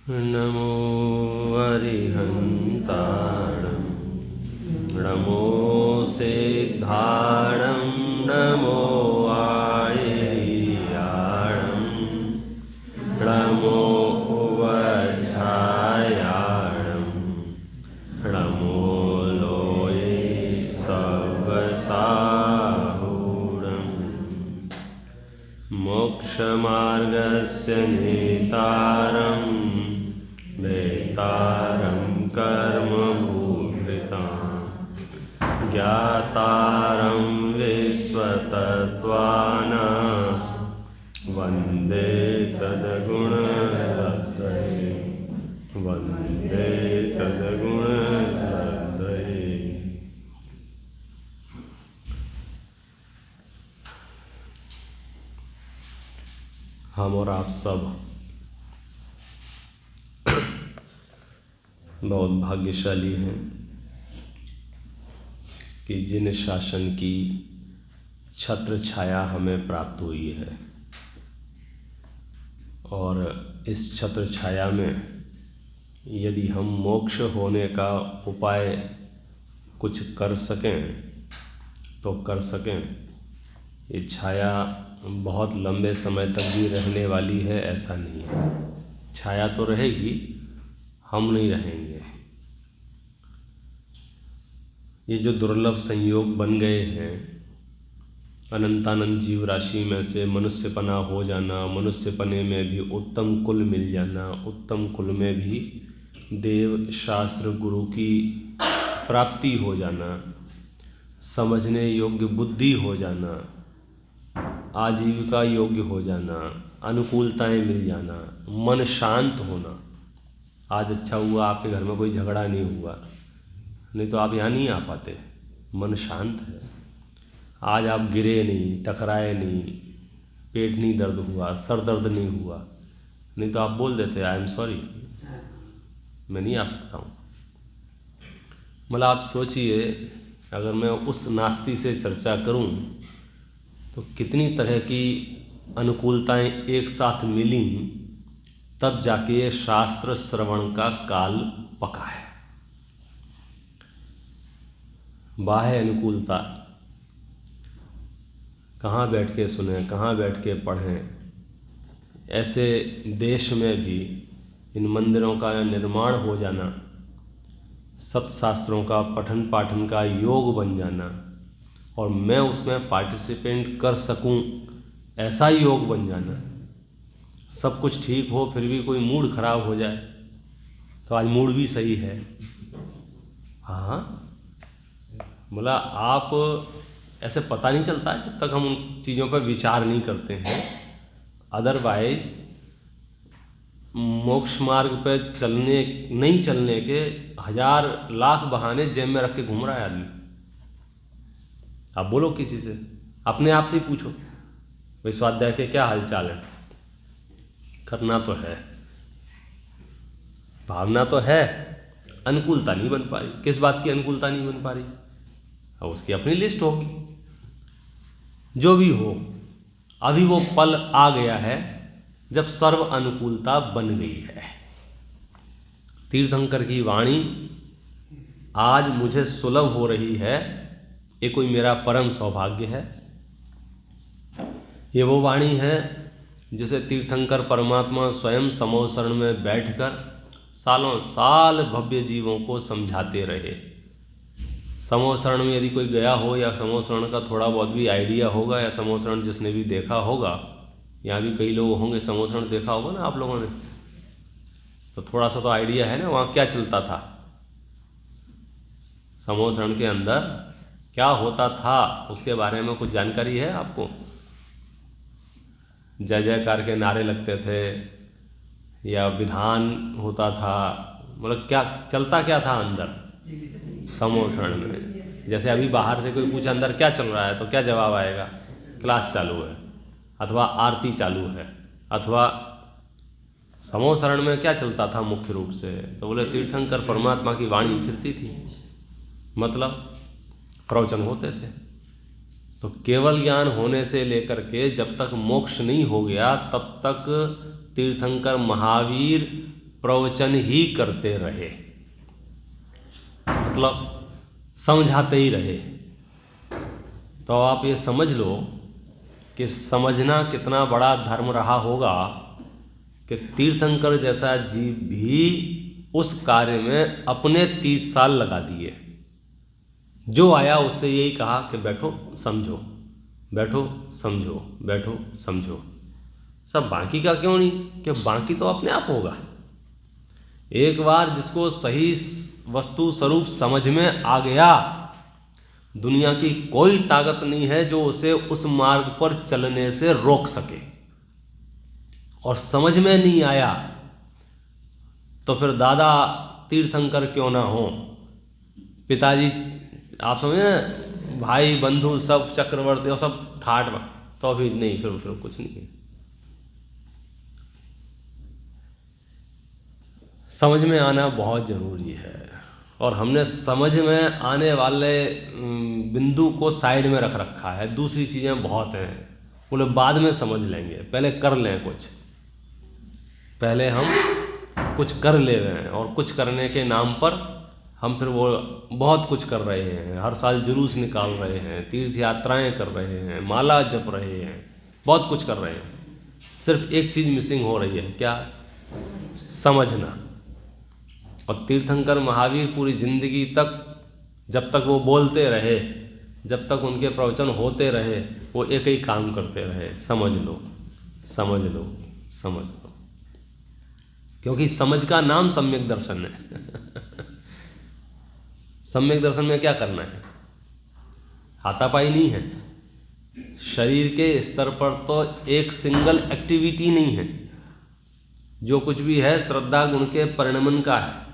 नमो अरिहन्ताणं नमो सिद्धाणं नमो आयर्याणं नमो वज्रायाणं नमो लोये सवसाहूणम् मोक्षमार्गस्य नेतारं वेतारं कर्मभूभृतां ज्ञातारं विश्वतत्त्वानां वन्दे तद्गुणलब्धये वन्दे तद्गुणलब्धये। हम और आप सब बहुत भाग्यशाली हैं कि जिन शासन की छत्र छाया हमें प्राप्त हुई है और इस छत्र छाया में यदि हम मोक्ष होने का उपाय कुछ कर सकें तो कर सकें। ये छाया बहुत लंबे समय तक भी रहने वाली है ऐसा नहीं है। छाया तो रहेगी, हम नहीं रहेंगे। ये जो दुर्लभ संयोग बन गए हैं, अनंतानंत जीव राशि में से मनुष्यपना हो जाना, मनुष्यपने में भी उत्तम कुल मिल जाना, उत्तम कुल में भी देव शास्त्र गुरु की प्राप्ति हो जाना, समझने योग्य बुद्धि हो जाना, आजीविका योग्य हो जाना, अनुकूलताएं मिल जाना, मन शांत होना। आज अच्छा हुआ आपके घर में कोई झगड़ा नहीं हुआ, नहीं तो आप यहाँ नहीं आ पाते। मन शांत है। आज आप गिरे नहीं, टकराए नहीं, पेट नहीं दर्द हुआ, सर दर्द नहीं हुआ, नहीं तो आप बोल देते आई एम सॉरी, मैं नहीं आ सकता हूँ। मतलब आप सोचिए, अगर मैं उस नास्ती से चर्चा करूँ तो कितनी तरह की अनुकूलताएं एक साथ मिली, तब जाके ये शास्त्र श्रवण का काल पका है। बाह्य अनुकूलता, कहाँ बैठ के सुने, कहाँ बैठ के पढ़ें। ऐसे देश में भी इन मंदिरों का निर्माण हो जाना, सत्शास्त्रों का पठन पाठन का योग बन जाना और मैं उसमें पार्टिसिपेंट कर सकूं, ऐसा योग बन जाना। सब कुछ ठीक हो फिर भी कोई मूड खराब हो जाए, तो आज मूड भी सही है। हाँ, बोला आप ऐसे पता नहीं चलता है जब तक हम उन चीज़ों पर विचार नहीं करते हैं। अदरवाइज मोक्ष मार्ग पर नहीं चलने के हजार लाख बहाने जेब में रख के घूम रहा है आदमी। आप बोलो किसी से, अपने आप से ही पूछो, भाई स्वाध्याय के क्या हालचाल है। करना तो है, भावना तो है, अनुकूलता नहीं बन पा रही। किस बात की अनुकूलता नहीं बन पा रही? अब उसकी अपनी लिस्ट होगी। जो भी हो, अभी वो पल आ गया है जब सर्व अनुकूलता बन गई है। तीर्थंकर की वाणी आज मुझे सुलभ हो रही है, ये कोई मेरा परम सौभाग्य है। ये वो वाणी है जिसे तीर्थंकर परमात्मा स्वयं समोसरण में बैठकर सालों साल भव्य जीवों को समझाते रहे। समोसरण में यदि कोई गया हो या समोसरण का थोड़ा बहुत भी आइडिया होगा, या समोसरण जिसने भी देखा होगा, यहाँ भी कई लोग होंगे समोसरण देखा होगा ना आप लोगों ने, तो थोड़ा सा तो आइडिया है ना वहाँ क्या चलता था, समोसरण के अंदर क्या होता था, उसके बारे में कुछ जानकारी है आपको? जय जयकार के नारे लगते थे या विधान होता था, मतलब क्या चलता क्या था अंदर समोसरण में? जैसे अभी बाहर से कोई पूछे अंदर क्या चल रहा है तो क्या जवाब आएगा? क्लास चालू है, अथवा आरती चालू है, अथवा समोसरण में क्या चलता था मुख्य रूप से? तो बोले तीर्थंकर परमात्मा की वाणी फिरती थी, मतलब प्रवचन होते थे। तो केवल ज्ञान होने से लेकर के जब तक मोक्ष नहीं हो गया तब तक तीर्थंकर महावीर प्रवचन ही करते रहे, मतलब समझाते ही रहे। तो आप ये समझ लो कि समझना कितना बड़ा धर्म रहा होगा कि तीर्थंकर जैसा जीव भी उस कार्य में अपने 30 साल लगा दिए। जो आया उससे यही कहा कि बैठो समझो, बैठो समझो, बैठो समझो। सब बाकी का क्यों नहीं, कि बाकी तो अपने आप होगा। एक बार जिसको सही वस्तु स्वरूप समझ में आ गया, दुनिया की कोई ताकत नहीं है जो उसे उस मार्ग पर चलने से रोक सके। और समझ में नहीं आया तो फिर दादा तीर्थंकर क्यों ना हो, पिताजी आप समझे ना, भाई बंधु सब चक्रवर्ती और सब ठाट, तो भी नहीं, फिर कुछ नहीं है। समझ में आना बहुत ज़रूरी है। और हमने समझ में आने वाले बिंदु को साइड में रख रखा है, दूसरी चीज़ें बहुत हैं, बोले बाद में समझ लेंगे, पहले कर लें कुछ, पहले हम कुछ कर ले रहे हैं। और कुछ करने के नाम पर हम फिर वो बहुत कुछ कर रहे हैं, हर साल जुलूस निकाल रहे हैं, तीर्थ यात्राएं कर रहे हैं, माला जप रहे हैं, बहुत कुछ कर रहे हैं। सिर्फ एक चीज़ मिसिंग हो रही है, क्या? समझना। और तीर्थंकर महावीर पूरी ज़िंदगी तक, जब तक वो बोलते रहे, जब तक उनके प्रवचन होते रहे, वो एक ही काम करते रहे, समझ लो समझ लो समझ लो। क्योंकि समझ का नाम सम्यक दर्शन है। सम्यक दर्शन में क्या करना है? हाथापाई नहीं है, शरीर के स्तर पर तो एक सिंगल एक्टिविटी नहीं है। जो कुछ भी है श्रद्धा गुण के परिणमन का है।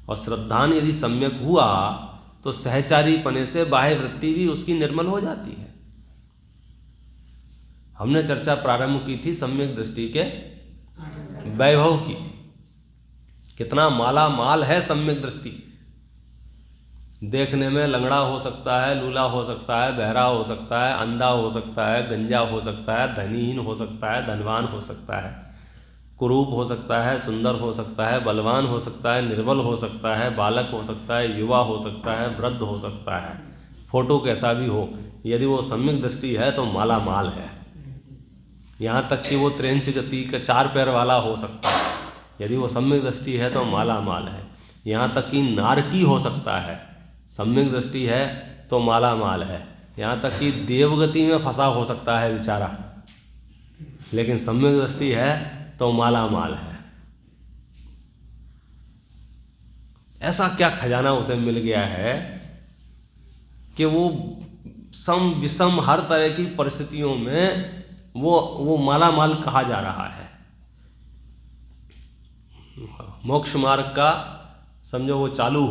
और श्रद्धान यदि सम्यक हुआ तो सहचारी पने से बाह्य वृत्ति भी उसकी निर्मल हो जाती है। हमने चर्चा प्रारंभ की थी सम्यक दृष्टि के वैभव की। कितना माला माल है सम्यक दृष्टि। देखने में लंगड़ा हो सकता है, लूला हो सकता है, बहरा हो सकता है, अंधा हो सकता है, गंजा हो सकता है, धनीहीन हो सकता है, धनवान हो सकता है, कुरूप हो सकता है, सुंदर हो सकता है, बलवान हो सकता है, निर्बल हो सकता है, बालक हो सकता है, युवा हो सकता है, वृद्ध हो सकता है, फोटो कैसा भी हो, यदि वो सम्यक दृष्टि है तो माला माल है। यहाँ तक कि वो त्रेंच गति का 4 पैर वाला हो सकता है, यदि वो सम्यक दृष्टि है तो माला माल है। यहाँ तक कि नारकी हो सकता है, सम्यक दृष्टि है तो माला माल है। यहाँ तक कि देवगति में फंसा हो सकता है बेचारा, लेकिन सम्यक दृष्टि है तो माला माल है। ऐसा क्या खजाना उसे मिल गया है कि वो सम विषम हर तरह की परिस्थितियों में वो माला माल कहा जा रहा है। मोक्ष मार्ग का समझो वो चालू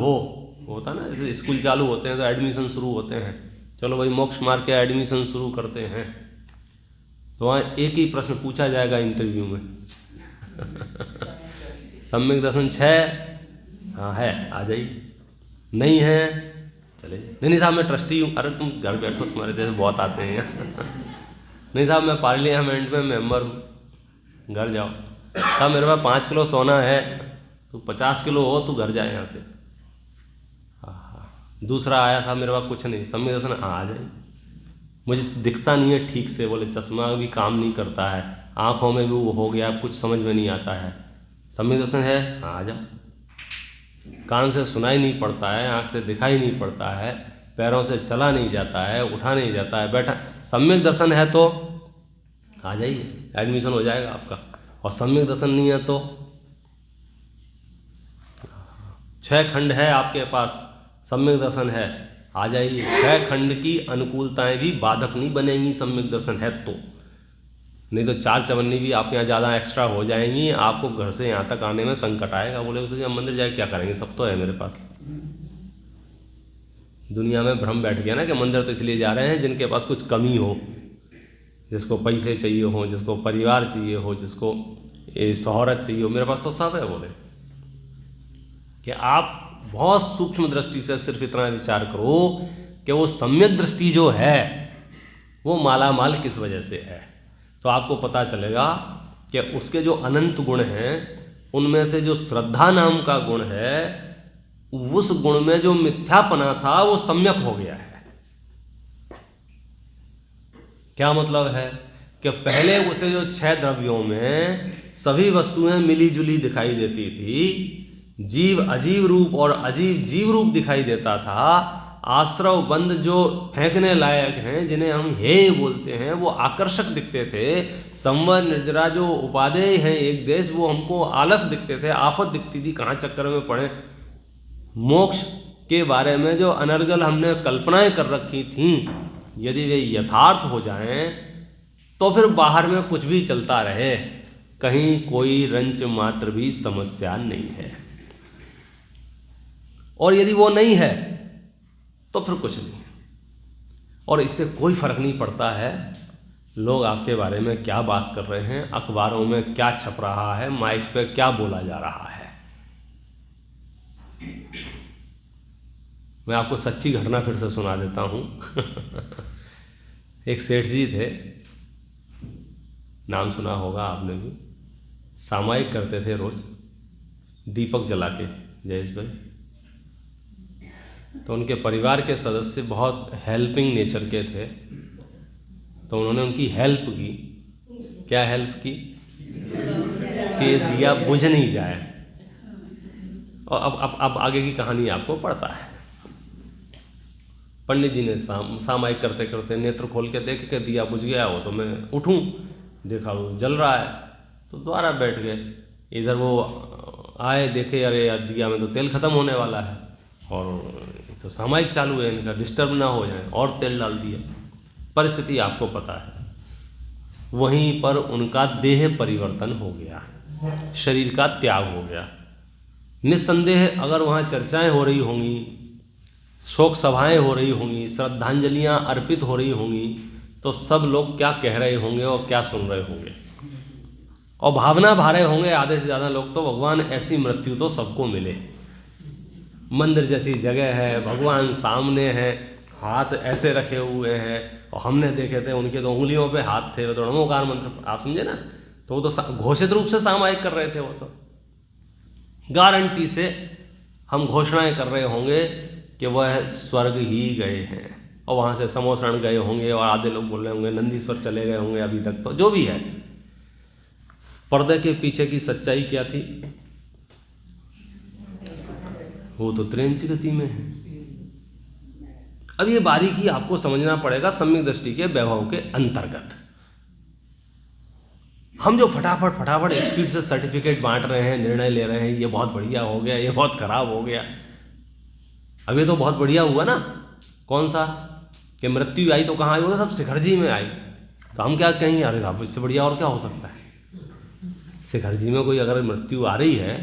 होता ना, जैसे स्कूल चालू होते हैं तो एडमिशन शुरू होते हैं, चलो भाई मोक्ष मार्ग के एडमिशन शुरू करते हैं, तो वहाँ एक ही प्रश्न पूछा जाएगा इंटरव्यू में। सम्यक दर्शन 6 हाँ है, आ जाइए, नहीं है चले नहीं साहब मैं ट्रस्टी हूँ। अरे तुम घर बैठो, तुम्हारे जैसे बहुत आते हैं यहाँ। नहीं साहब मैं पार्लियामेंट में मेंबर हूँ, घर जाओ। साहब मेरे पास 5 किलो सोना है, तू 50 किलो हो, तू घर जाए यहाँ से। हाँ। दूसरा आया, साहब मेरे पास कुछ नहीं, सम्यक दर्शन, हाँ आ जाइए, मुझे दिखता नहीं है ठीक से, बोले चश्मा भी काम नहीं करता है, आँखों में भी वो हो गया, कुछ समझ में नहीं आता है, सम्यक दर्शन है, हाँ आ जाओ। कान से सुनाई नहीं पड़ता है, आँख से दिखाई नहीं पड़ता है, पैरों से चला नहीं जाता है, उठा नहीं जाता है, बैठा, सम्यक दर्शन है तो आ जाइए, एडमिशन हो जाएगा आपका। और सम्यक दर्शन नहीं है तो 6 खंड है आपके पास, सम्यक दर्शन है, आ जाइए। 6 खंड की अनुकूलताएं भी बाधक नहीं बनेंगी सम्यक दर्शन है तो, नहीं तो 4 चवन्नी भी आपके यहाँ ज़्यादा एक्स्ट्रा हो जाएंगी, आपको घर से यहाँ तक आने में संकट आएगा। बोले उसे हम मंदिर जाए क्या करेंगे, सब तो है मेरे पास। दुनिया में भ्रम बैठ गया ना कि मंदिर तो इसलिए जा रहे हैं जिनके पास कुछ कमी हो, जिसको पैसे चाहिए हो, जिसको परिवार चाहिए हो, जिसको शोहरत चाहिए हो, मेरे पास तो सब है। बोले कि आप बहुत सूक्ष्म दृष्टि से सिर्फ इतना विचार करो कि वो सम्यक दृष्टि जो है वो माला माल किस वजह से है, तो आपको पता चलेगा कि उसके जो अनंत गुण हैं उनमें से जो श्रद्धा नाम का गुण है, उस गुण में जो मिथ्यापना था वो सम्यक हो गया है। क्या मतलब है कि पहले उसे जो 6 द्रव्यों में सभी वस्तुएं मिली जुली दिखाई देती थी, जीव अजीव रूप और अजीव जीव रूप दिखाई देता था, आश्रव बंद जो फेंकने लायक हैं, जिन्हें हम हेय बोलते हैं, वो आकर्षक दिखते थे, संवर निर्जरा जो उपादेय हैं एक देश, वो हमको आलस दिखते थे, आफत दिखती थी, कहाँ चक्कर में पड़े। मोक्ष के बारे में जो अनर्गल हमने कल्पनाएं कर रखी थीं, यदि वे यथार्थ हो जाएं तो फिर बाहर में कुछ भी चलता रहे, कहीं कोई रंच मात्र भी समस्या नहीं है। और यदि वो नहीं है तो फिर कुछ नहीं, और इससे कोई फर्क नहीं पड़ता है लोग आपके बारे में क्या बात कर रहे हैं, अखबारों में क्या छप रहा है, माइक पे क्या बोला जा रहा है। मैं आपको सच्ची घटना फिर से सुना देता हूँ। एक सेठ जी थे, नाम सुना होगा आपने भी, सामायिक करते थे रोज दीपक जला के, जयेश भाई। तो उनके परिवार के सदस्य बहुत हेल्पिंग नेचर के थे, तो उन्होंने उनकी हेल्प की। क्या हेल्प की? कि दिया बुझ नहीं जाए। और अब आगे की कहानी आपको पड़ता है। पंडित जी ने सामायिक करते करते नेत्र खोल के देख के दिया बुझ गया हो, तो मैं उठूं, देखा वो जल रहा है, तो दोबारा बैठ गए। इधर वो आए, देखे अरे यार दिया में तो तेल ख़त्म होने वाला है, और तो सामायिक चालू है इनका, डिस्टर्ब ना हो जाए, और तेल डाल दिया। परिस्थिति आपको पता है। वहीं पर उनका देह परिवर्तन हो गया, शरीर का त्याग हो गया। निस्संदेह अगर वहाँ चर्चाएं हो रही होंगी, शोक सभाएं हो रही होंगी, श्रद्धांजलियां अर्पित हो रही होंगी, तो सब लोग क्या कह रहे होंगे और क्या सुन रहे होंगे, और भावना भा रहे होंगे आधे से ज़्यादा लोग तो, भगवान ऐसी मृत्यु तो सबको मिले। मंदिर जैसी जगह है, भगवान सामने हैं, हाथ ऐसे रखे हुए हैं, और हमने देखे थे उनके तो उंगलियों पे हाथ थे, वो तो नमोकार मंत्र, आप समझे ना। तो वो तो घोषित रूप से सामायिक कर रहे थे, वो तो गारंटी से हम घोषणाएं कर रहे होंगे कि वह स्वर्ग ही गए हैं, और वहाँ से समोसरण गए होंगे, और आधे लोग बोल रहे होंगे नंदीश्वर चले गए होंगे अभी तक। तो जो भी है, पर्दे के पीछे की सच्चाई क्या थी, वो तो त्रेंच गति में है। अब ये बारीकी आपको समझना पड़ेगा सम्यक दृष्टि के वैभव के अंतर्गत। हम जो फटाफट स्पीड से सर्टिफिकेट बांट रहे हैं, निर्णय ले रहे हैं, ये बहुत बढ़िया हो गया, ये बहुत खराब हो गया। अब ये तो बहुत बढ़िया हुआ ना, कौन सा, कि मृत्यु आई तो कहाँ आई, वो तो सब शिखर जी में आई। तो हम क्या कहेंगे, अरे साहब इससे बढ़िया और क्या हो सकता है। शिखर जी में कोई अगर मृत्यु आ रही है,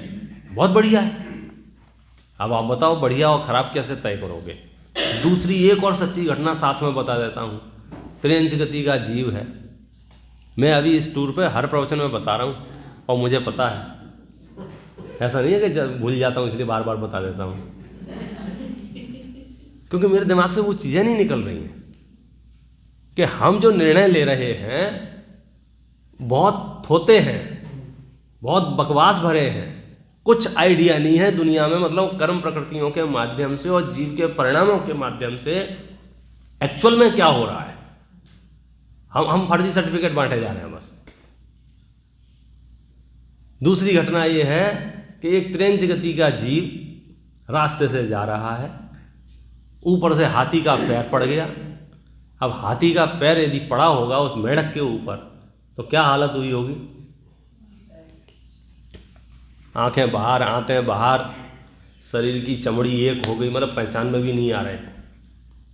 बहुत बढ़िया है। अब आप बताओ बढ़िया और खराब कैसे तय करोगे। दूसरी एक और सच्ची घटना साथ में बता देता हूँ। त्रियंच गति का जीव है, मैं अभी इस टूर पे हर प्रवचन में बता रहा हूँ, और मुझे पता है, ऐसा नहीं है कि भूल जाता हूँ इसलिए बार बार बता देता हूँ, क्योंकि मेरे दिमाग से वो चीज़ें नहीं निकल रही हैं कि हम जो निर्णय ले रहे हैं बहुत थोते हैं, बहुत बकवास भरे हैं, कुछ आइडिया नहीं है दुनिया में, मतलब कर्म प्रकृतियों के माध्यम से और जीव के परिणामों के माध्यम से एक्चुअल में क्या हो रहा है। हम फर्जी सर्टिफिकेट बांटे जा रहे हैं बस। दूसरी घटना ये है कि एक त्रेंच गति का जीव रास्ते से जा रहा है, ऊपर से हाथी का पैर पड़ गया। अब हाथी का पैर यदि पड़ा होगा उस मेढक के ऊपर, तो क्या हालत हुई होगी। आंखें बाहर, आंतें बाहर, शरीर की चमड़ी एक हो गई, मतलब पहचान में भी नहीं आ रहे।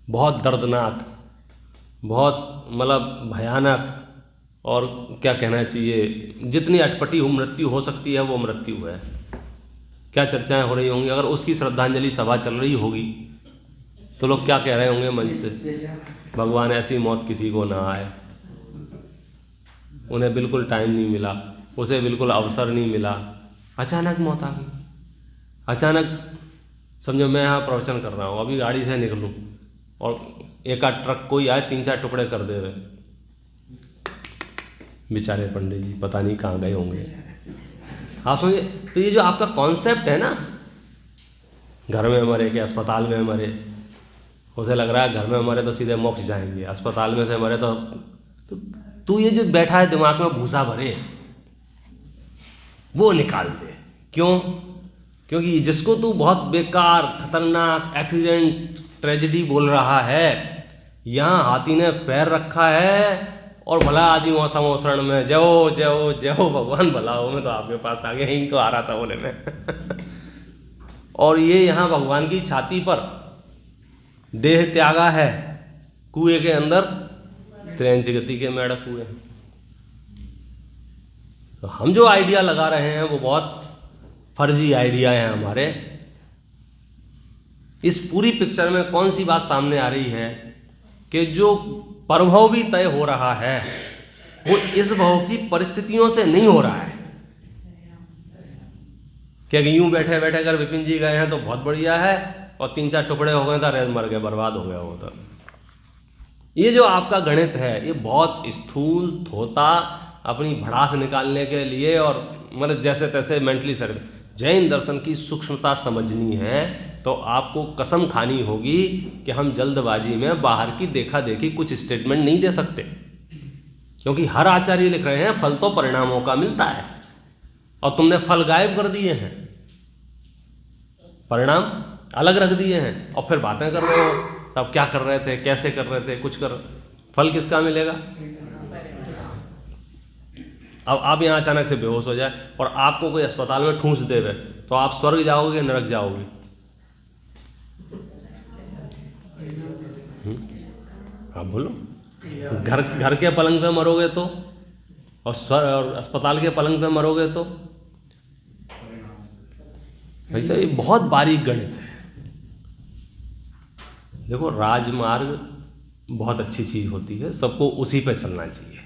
बहुत दर्दनाक, बहुत मतलब भयानक, और क्या कहना चाहिए, जितनी अटपटी मृत्यु हो सकती है वो मृत्यु है। क्या चर्चाएं हो रही होंगी, अगर उसकी श्रद्धांजलि सभा चल रही होगी तो लोग क्या कह रहे होंगे मंच से, भगवान ऐसी मौत किसी को ना आए। उन्हें बिल्कुल टाइम नहीं मिला, उसे बिल्कुल अवसर नहीं मिला, अचानक मौत आ गई। अचानक समझो मैं यहाँ प्रवचन कर रहा हूँ, अभी गाड़ी से निकलूँ और एक आध ट्रक कोई आए 3-4 टुकड़े कर दे रहे, बेचारे पंडित जी पता नहीं कहाँ गए होंगे। आप समझे? तो ये जो आपका कॉन्सेप्ट है ना, घर में मरे कि अस्पताल में मरे, उसे लग रहा है घर में मरे तो सीधे मोक्ष जाएंगे, अस्पताल में से मरे तो तू ये जो बैठा है दिमाग में भूसा भरे, वो निकाल दे। क्यों? क्योंकि जिसको तू बहुत बेकार, खतरनाक, एक्सीडेंट, ट्रेजेडी बोल रहा है, यहाँ हाथी ने पैर रखा है और भला आदि मौसम शरण में जय हो जय हो जय हो भगवान भला हो, मैं तो आपके पास आ गया, यहीं तो आ रहा था बोले में और ये यहाँ भगवान की छाती पर देह त्यागा है, कुएं के अंदर त्रेंच गति के मेढक हुए। तो हम जो आइडिया लगा रहे हैं वो बहुत फर्जी आइडिया है हमारे। इस पूरी पिक्चर में कौन सी बात सामने आ रही है कि जो प्रभव भी तय हो रहा है वो इस भव की परिस्थितियों से नहीं हो रहा है। क्या यूं बैठे बैठे अगर विपिन जी गए हैं तो बहुत बढ़िया है, और 3-4 टुकड़े हो गए तो रेल मर गए, बर्बाद हो गया वो तो। ये जो आपका गणित है ये बहुत स्थूल, थोता, अपनी भड़ास निकालने के लिए और मतलब जैसे तैसे मेंटली सर। जैन दर्शन की सूक्ष्मता समझनी है तो आपको कसम खानी होगी कि हम जल्दबाजी में बाहर की देखा देखी कुछ स्टेटमेंट नहीं दे सकते, क्योंकि हर आचार्य लिख रहे हैं फल तो परिणामों का मिलता है, और तुमने फल गायब कर दिए हैं, परिणाम अलग रख दिए हैं, और फिर बातें कर रहे हो सब क्या कर रहे थे, कैसे कर रहे थे, कुछ कर, फल किसका मिलेगा? अब आप यहाँ अचानक से बेहोश हो जाए और आपको कोई अस्पताल में ठूंस देवे तो आप स्वर्ग जाओगे या नरक जाओगे? आप बोलो। घर के पलंग पे मरोगे तो, और अस्पताल के पलंग पे मरोगे तो, वैसे ये बहुत बारीक गणित है। देखो, राजमार्ग बहुत अच्छी चीज होती है, सबको उसी पे चलना चाहिए,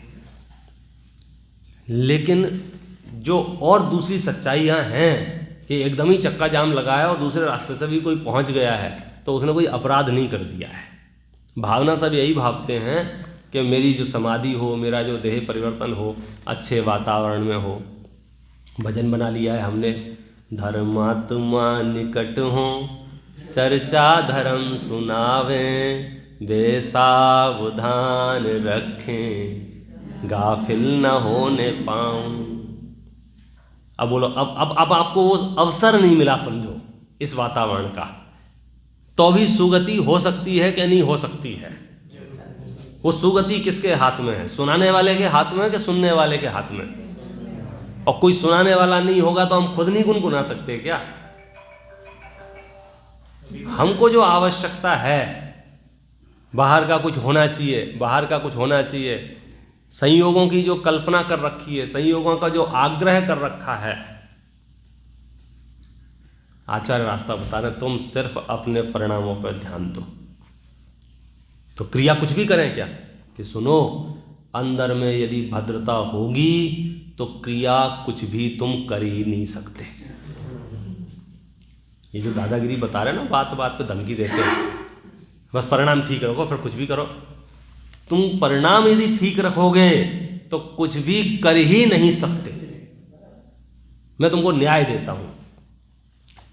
लेकिन जो और दूसरी सच्चाइयाँ हैं कि एकदम ही चक्का जाम लगाया और दूसरे रास्ते से भी कोई पहुंच गया है तो उसने कोई अपराध नहीं कर दिया है। भावना सब यही भावते हैं कि मेरी जो समाधि हो, मेरा जो देह परिवर्तन हो, अच्छे वातावरण में हो। भजन बना लिया है हमने, धर्मात्मा निकट हो, चर्चा धर्म सुनावें, बेसावधान रखें, गाफिल न होने पाऊं। अब बोलो, अब आपको वो अवसर नहीं मिला समझो इस वातावरण का, तो भी सुगति हो सकती है कि नहीं हो सकती है? वो सुगति किसके हाथ में है? सुनाने वाले के हाथ में कि सुनने वाले के हाथ में? और कोई सुनाने वाला नहीं होगा तो हम खुद नहीं गुनगुना सकते क्या? हमको जो आवश्यकता है, बाहर का कुछ होना चाहिए, बाहर का कुछ होना चाहिए, संयोगों की जो कल्पना कर रखी है, संयोगों का जो आग्रह कर रखा है, आचार्य रास्ता बता रहे तुम सिर्फ अपने परिणामों पर ध्यान दो। तो क्रिया कुछ भी करें क्या? कि सुनो, अंदर में यदि भद्रता होगी तो क्रिया कुछ भी तुम कर ही नहीं सकते। ये जो दादागिरी बता रहे हैं ना, बात बात पे धमकी देते हैं, बस परिणाम ठीक रखो फिर कुछ भी करो। तुम परिणाम यदि ठीक रखोगे तो कुछ भी कर ही नहीं सकते। मैं तुमको न्याय देता हूं,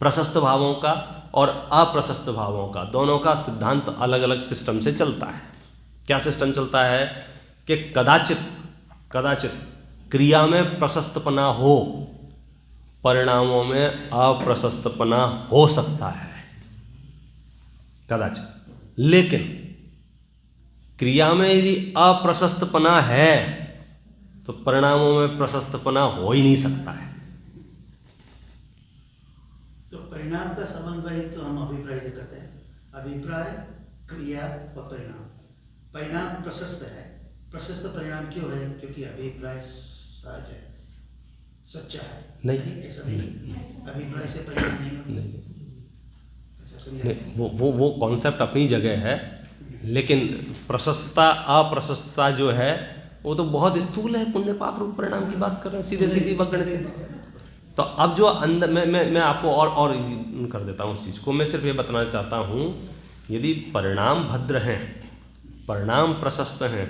प्रशस्त भावों का और अप्रशस्त भावों का, दोनों का सिद्धांत अलग अलग सिस्टम से चलता है। क्या सिस्टम चलता है कि कदाचित क्रिया में प्रशस्तपना हो, परिणामों में अप्रशस्तपना हो सकता है, कदाचित। लेकिन क्रिया में यदि अप्रशस्तपना है तो परिणामों में प्रशस्तपना हो ही नहीं सकता है। तो परिणाम का समन्वय तो हम अभिप्राय से करते हैं। अभिप्राय, क्रिया और परिणाम। परिणाम प्रशस्त है। प्रशस्त परिणाम क्यों है? क्योंकि अभिप्राय सच है, सच्चा है। नहीं, ऐसा नहीं। अभिप्राय से परिणाम नहीं। वो कॉन्सेप्ट अपनी जगह है, लेकिन प्रशस्तता अप्रशस्तता जो है वो तो बहुत स्थूल है। पुण्य पाप रूप परिणाम की बात कर रहे हैं, सीधे सीधी गणित। तो अब जो अंदर मैं आपको और कर देता हूँ इस चीज़ को। मैं सिर्फ ये बताना चाहता हूँ, यदि परिणाम भद्र हैं, परिणाम प्रशस्त हैं,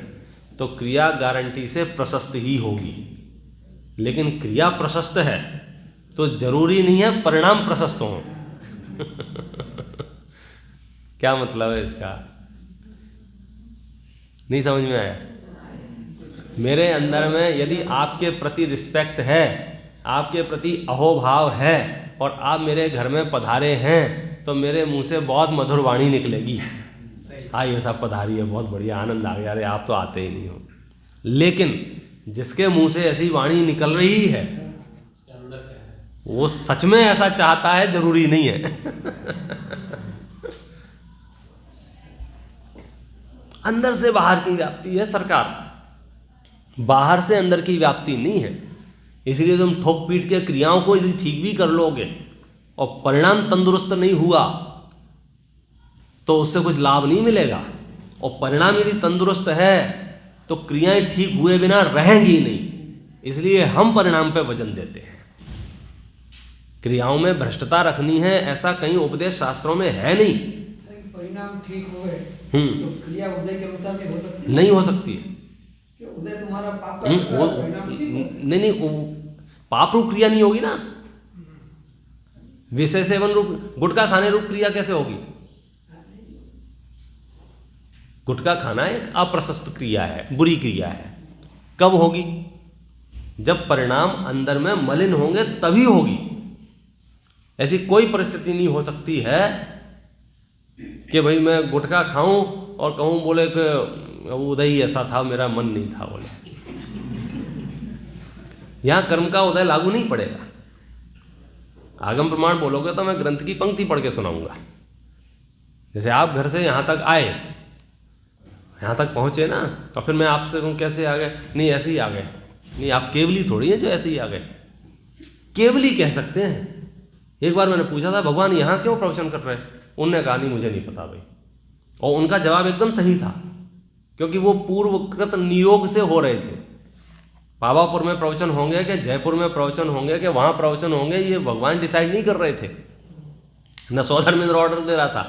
तो क्रिया गारंटी से प्रशस्त ही होगी। लेकिन क्रिया प्रशस्त है तो जरूरी नहीं है परिणाम प्रशस्त हों। क्या मतलब है इसका? नहीं समझ में आया? मेरे अंदर में यदि आपके प्रति रिस्पेक्ट है, आपके प्रति अहोभाव है और आप मेरे घर में पधारे हैं तो मेरे मुंह से बहुत मधुर वाणी निकलेगी। हाँ ये सब पधारी है, बहुत बढ़िया, आनंद आ गया, अरे आप तो आते ही नहीं हो। लेकिन जिसके मुंह से ऐसी वाणी निकल रही है वो सच में ऐसा चाहता है, जरूरी नहीं है। अंदर से बाहर की व्याप्ति है सरकार, बाहर से अंदर की व्याप्ति नहीं है। इसलिए तुम ठोक पीट के क्रियाओं को यदि ठीक भी कर लोगे और परिणाम तंदुरुस्त नहीं हुआ तो उससे कुछ लाभ नहीं मिलेगा, और परिणाम यदि तंदुरुस्त है तो क्रियाएं ठीक हुए बिना रहेंगी नहीं। इसलिए हम परिणाम पे वजन देते हैं। क्रियाओं में भ्रष्टता रखनी है ऐसा कहीं उपदेश शास्त्रों में है नहीं। परिणाम ठीक हुए तो क्रिया उदय के अनुसार भी हो सकती है? नहीं हो सकती है। कि उदय तुम्हारा पाप का परिणाम नहीं, पाप रूप क्रिया नहीं होगी ना। विषय सेवन रूप, गुटखा खाने रूप क्रिया कैसे होगी? गुटखा खाना एक अप्रशस्त क्रिया है, बुरी क्रिया है। कब होगी? जब परिणाम अंदर में मलिन होंगे तभी होगी। ऐसी कोई परिस्थिति नहीं हो सकती है कि भाई मैं गुटखा खाऊं और कहूं बोले कि उदय ही ऐसा था, मेरा मन नहीं था बोले। यहां कर्म का उदय लागू नहीं पड़ेगा। आगम प्रमाण बोलोगे तो मैं ग्रंथ की पंक्ति पढ़ के सुनाऊंगा। जैसे आप घर से यहां तक आए, यहां तक पहुंचे ना, और फिर मैं आपसे कहूं कैसे आ गए? नहीं ऐसे ही आ गए। नहीं, आप केवली थोड़ी है जो ऐसे ही आ गए। केवली कह सकते हैं। एक बार मैंने पूछा था भगवान यहाँ क्यों प्रवचन कर रहे हैं? उनने कहा नहीं मुझे नहीं पता भाई। और उनका जवाब एकदम सही था, क्योंकि वो पूर्वकृत नियोग से हो रहे थे। पावापुर में प्रवचन होंगे कि जयपुर में प्रवचन होंगे कि वहाँ प्रवचन होंगे, ये भगवान डिसाइड नहीं कर रहे थे, न सौधर्मेंद्र ऑर्डर दे रहा था,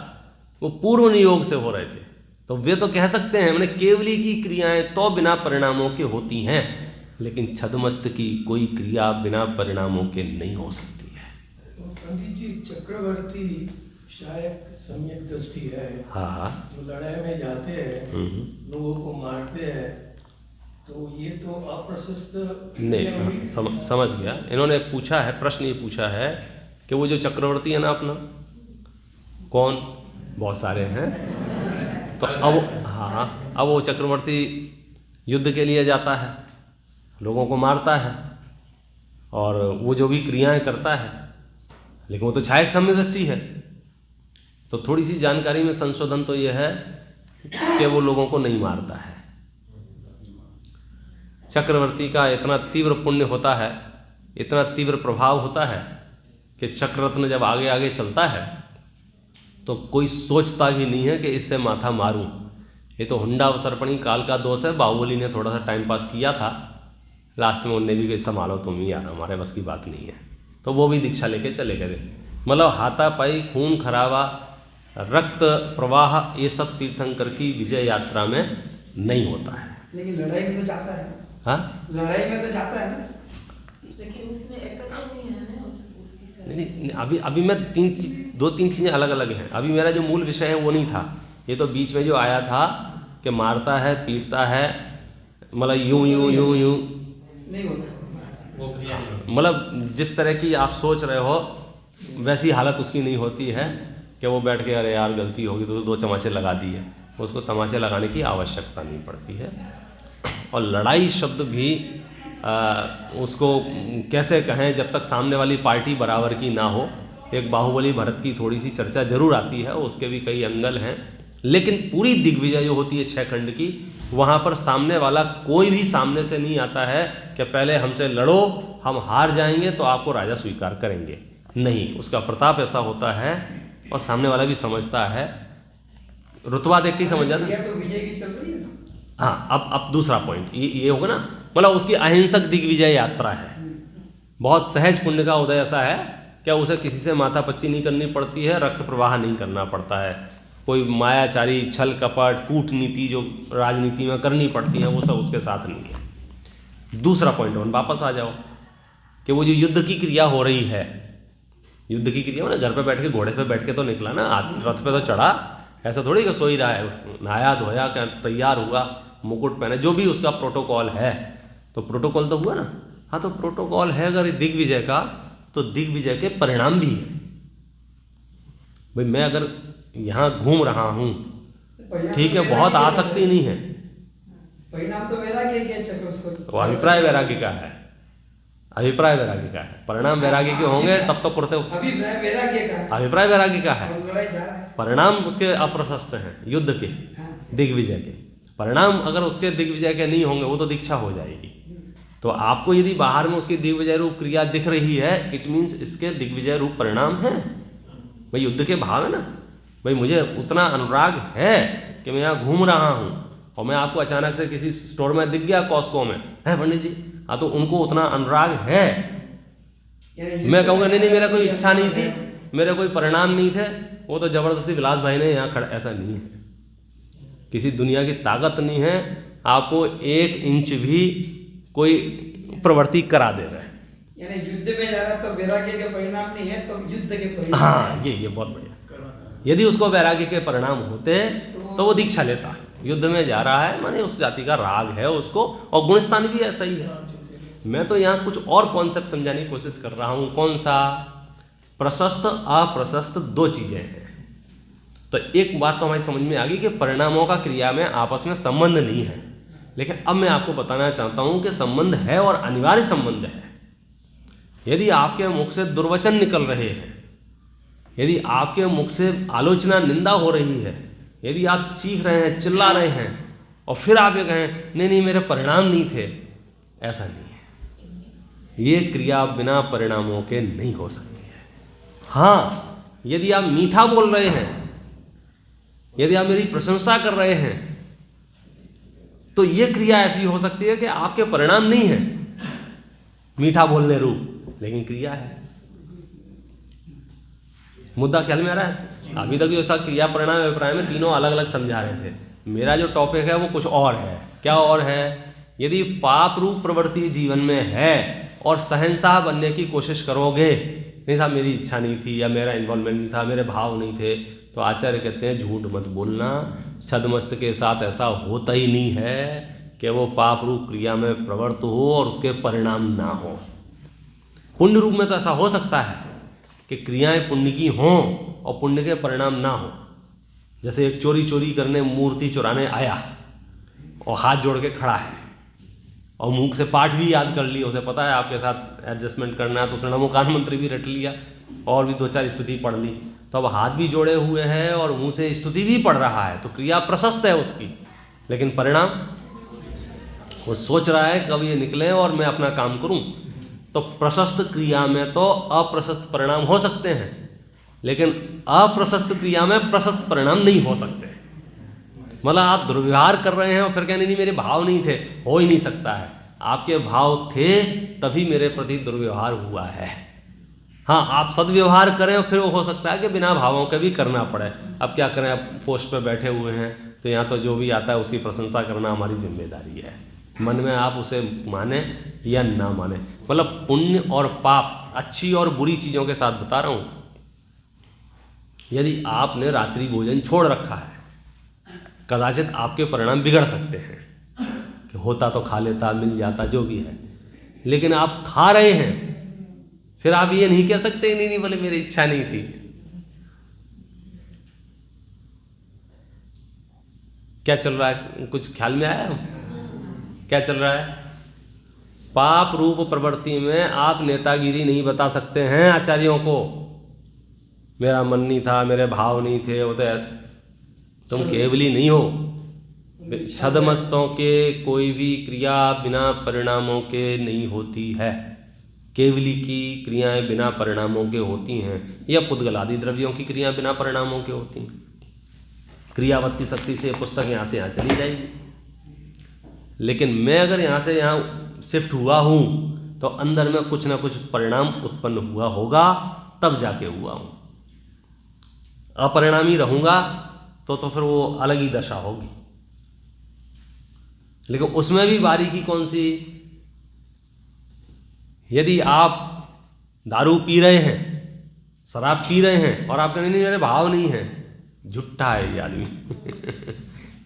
वो पूर्व नियोग से हो रहे थे। तो वे तो कह सकते हैं मैंने केवली की क्रियाएं तो बिना परिणामों के होती हैं, लेकिन छद्मस्त की कोई क्रिया बिना परिणामों के नहीं हो सकती है। पंडित जी, चक्रवर्ती शायद सम्यक दृष्टि है। हाँ, जो लड़ाई में जाते हैं, लोगों को मारते हैं, तो ये तो अप्रशस्त नहीं। समझ गया। इन्होंने पूछा है, प्रश्न ये पूछा है कि वो जो चक्रवर्ती है ना अपना, कौन? बहुत सारे हैं। तो अब वो चक्रवर्ती युद्ध के लिए जाता है, लोगों को मारता है और वो जो भी क्रियाएं करता है, लेकिन वो तो छायक सम्यदृष्टि है। तो थोड़ी सी जानकारी में संशोधन तो ये है कि वो लोगों को नहीं मारता है। चक्रवर्ती का इतना तीव्र पुण्य होता है, इतना तीव्र प्रभाव होता है कि चक्ररत्न जब आगे आगे चलता है तो कोई सोचता भी नहीं है कि इससे माथा मारूं। ये तो हुंडा अवसर्पणी काल का दोष है। बाहुबली ने थोड़ा सा टाइम पास किया था, लास्ट में उनने भी कही संभालो तुम ही यार, हमारे बस की बात नहीं है। तो वो भी दीक्षा लेके चले गए। मतलब हाथापाई, खून खराबा, रक्त प्रवाह, ये सब तीर्थंकर की विजय यात्रा में नहीं होता है। लेकिन लड़ाई में तो जाता है। हाँ, लड़ाई में तो जाता है ना, लेकिन उसमें एकत्र नहीं है ना उसकी नहीं, अभी मैं दो तीन चीज़ें अलग अलग हैं। अभी मेरा जो मूल विषय है वो नहीं था। ये तो बीच में जो आया था कि मारता है, पीटता है, मतलब यूं नहीं होता। मतलब जिस तरह की आप सोच रहे हो वैसी हालत उसकी नहीं होती है कि वो बैठ के अरे यार गलती होगी तो 2 तमाचे लगा दिए। उसको तमाचे लगाने की आवश्यकता नहीं पड़ती है। और लड़ाई शब्द भी उसको कैसे कहें, जब तक सामने वाली पार्टी बराबर की ना हो। एक बाहुबली भरत की थोड़ी सी चर्चा जरूर आती है, उसके भी कई एंगल हैं, लेकिन पूरी दिग्विजय जो होती है 6 खंड की, वहाँ पर सामने वाला कोई भी सामने से नहीं आता है कि पहले हमसे लड़ो, हम हार जाएंगे तो आपको राजा स्वीकार करेंगे। नहीं, उसका प्रताप ऐसा होता है और सामने वाला भी समझता है, रुतबा देख के समझ जाता है। तो विजय की चल रही है ना। हाँ, अब दूसरा पॉइंट ये होगा ना, मतलब उसकी अहिंसक दिग्विजय यात्रा है। बहुत सहज पुण्य का उदय ऐसा है क्या उसे किसी से माथापच्ची नहीं करनी पड़ती है, रक्त प्रवाह नहीं करना पड़ता है, कोई मायाचारी, छल कपट, कूटनीति जो राजनीति में करनी पड़ती है वो सब उसके साथ नहीं है। दूसरा पॉइंट 1 वापस आ जाओ। कि वो जो युद्ध की क्रिया हो रही है, युद्ध की क्रिया ना, घर पे बैठ के घोड़े पे बैठ के तो निकला ना, रथ पे तो चढ़ा, ऐसा थोड़ी कि सो ही रहा है, नहाया धोया क्या, तैयार हुआ, मुकुट पहने, जो भी उसका प्रोटोकॉल है, तो प्रोटोकॉल तो हुआ ना। हाँ, तो प्रोटोकॉल है अगर दिग्विजय का, तो दिग्विजय के परिणाम भी है। भाई मैं अगर यहाँ घूम रहा हूँ, ठीक है, बहुत आसक्ति नहीं है, परिणाम तो वैराग्य के चक्र उसको, वो अभिप्राय वैराग्य का है, अभिप्राय वैराग्य का है। परिणाम वैराग्य के होंगे तब तो करते, अभिप्राय वैराग्य का है, अभिप्राय वैराग्य का है। और लड़ाई जा रहा है। परिणाम उसके अप्रशस्त हैं युद्ध के, दिग्विजय के। परिणाम अगर उसके दिग्विजय के नहीं होंगे, वो तो दीक्षा हो जाएगी। तो आपको यदि बाहर में उसकी दिग्विजय रूप क्रिया दिख रही है, इट मीन्स इसके दिग्विजय रूप परिणाम है। भाई युद्ध के भाव है ना, भाई मुझे उतना अनुराग है कि मैं यहाँ घूम रहा हूँ और मैं आपको अचानक से किसी स्टोर में दिख गया, कॉस्को में, है पंडित जी, हाँ, तो उनको उतना अनुराग है। मैं कहूँगा नहीं मेरा कोई इच्छा नहीं थी, मेरे कोई परिणाम नहीं थे, वो तो जबरदस्ती विलास भाई ने यहाँ खड़ा, ऐसा नहीं है। किसी दुनिया की ताकत नहीं है आपको 1 इंच भी कोई प्रवृत्ति करा दे रहा है। यानी युद्ध में जा रहा तो वैराग्य के परिणाम नहीं है, तो युद्ध के परिणाम। हाँ, ये बहुत बढ़िया। यदि उसको वैराग्य के परिणाम होते तो वो दीक्षा लेता। युद्ध में जा रहा है माने उस जाति का राग है उसको, और गुणस्थान भी ऐसा ही है। मैं तो यहाँ कुछ और कॉन्सेप्ट समझाने की कोशिश कर रहा हूँ। कौन सा? प्रशस्त अप्रशस्त 2 चीजें हैं। तो एक बात तो हमारी समझ में आ गई कि परिणामों का क्रिया में आपस में संबंध नहीं है, लेकिन अब मैं आपको बताना चाहता हूँ कि संबंध है और अनिवार्य संबंध है। यदि आपके मुख से दुर्वचन निकल रहे हैं, यदि आपके मुख से आलोचना निंदा हो रही है, यदि आप चीख रहे हैं, चिल्ला रहे हैं, और फिर आप ये कहें नहीं मेरे परिणाम नहीं थे, ऐसा नहीं है। ये क्रिया बिना परिणामों के नहीं हो सकती है। हाँ, यदि आप मीठा बोल रहे हैं, यदि आप मेरी प्रशंसा कर रहे हैं, तो ये क्रिया ऐसी हो सकती है कि आपके परिणाम नहीं है, मीठा बोलने रूप, लेकिन क्रिया है। मुद्दा ख्याल में आ रहा है? अभी तक जो ऐसा क्रिया परिणाम अभिप्राय में तीनों अलग अलग समझा रहे थे। मेरा जो टॉपिक है वो कुछ और है। क्या और है? यदि पाप रूप प्रवृत्ति जीवन में है और शहंशाह बनने की कोशिश करोगे, नहीं साहब मेरी इच्छा नहीं थी, या मेरा इन्वॉल्वमेंट नहीं था, मेरे भाव नहीं थे, तो आचार्य कहते हैं झूठ मत बोलना। छद्मस्त के साथ ऐसा होता ही नहीं है कि वो पाप रूप क्रिया में प्रवृत्त हो और उसके परिणाम ना हो। पुण्य रूप में तो ऐसा हो सकता है कि क्रियाएं पुण्य की हों और पुण्य के परिणाम ना हो। जैसे एक चोरी करने मूर्ति चुराने आया और हाथ जोड़ के खड़ा है और मुख से पाठ भी याद कर लिया, उसे पता है आपके साथ एडजस्टमेंट करना है, तो उसने नमोकान मंत्र भी रट लिया और भी 2-4 स्तुति पढ़ ली, तो अब हाथ भी जोड़े हुए हैं और मुंह से स्तुति भी पढ़ रहा है, तो क्रिया प्रशस्त है उसकी, लेकिन परिणाम वो सोच रहा है कब ये निकले और मैं अपना काम करूं। तो प्रशस्त क्रिया में तो अप्रशस्त परिणाम हो सकते हैं, लेकिन अप्रशस्त क्रिया में प्रशस्त परिणाम नहीं हो सकते। मतलब आप दुर्व्यवहार कर रहे हैं और फिर कहने नहीं मेरे भाव नहीं थे, हो ही नहीं सकता है। आपके भाव थे तभी मेरे प्रति दुर्व्यवहार हुआ है। हाँ, आप सदव्यवहार करें और फिर वो हो सकता है कि बिना भावों के भी करना पड़े। अब क्या करें, अब पोस्ट पे बैठे हुए हैं तो यहाँ तो जो भी आता है उसकी प्रशंसा करना हमारी जिम्मेदारी है। मन में आप उसे माने या ना माने, मतलब पुण्य और पाप, अच्छी और बुरी चीज़ों के साथ बता रहा हूँ। यदि आपने रात्रि भोजन छोड़ रखा है, कदाचित आपके परिणाम बिगड़ सकते हैं कि होता तो खा लेता, मिल जाता, जो भी है, लेकिन आप खा रहे हैं, फिर आप ये नहीं कह सकते नहीं बोले मेरी इच्छा नहीं थी। क्या चल रहा है, कुछ ख्याल में आया? क्या चल रहा है? पाप रूप प्रवृत्ति में आप नेतागिरी नहीं बता सकते हैं आचार्यों को, मेरा मन नहीं था, मेरे भाव नहीं थे, वो तो तुम केवली नहीं हो। छद्मस्तों के कोई भी क्रिया बिना परिणामों के नहीं होती है। केवली की क्रियाएं बिना परिणामों के होती हैं, या पुद्गल आदि द्रव्यों की क्रियाएं बिना परिणामों के होती हैं। क्रियावत्ती शक्ति से पुस्तक यहाँ से यहाँ चली जाएगी, लेकिन मैं अगर यहाँ से यहाँ शिफ्ट हुआ हूँ तो अंदर में कुछ ना कुछ परिणाम उत्पन्न हुआ होगा, तब जाके हुआ हूँ। अपरिणामी रहूँगा तो फिर वो अलग ही दशा होगी। लेकिन उसमें भी बारीकी कौन सी? यदि आप दारू पी रहे हैं, शराब पी रहे हैं और आप कहते नहीं मेरे भाव नहीं है, झूठा है ये आदमी।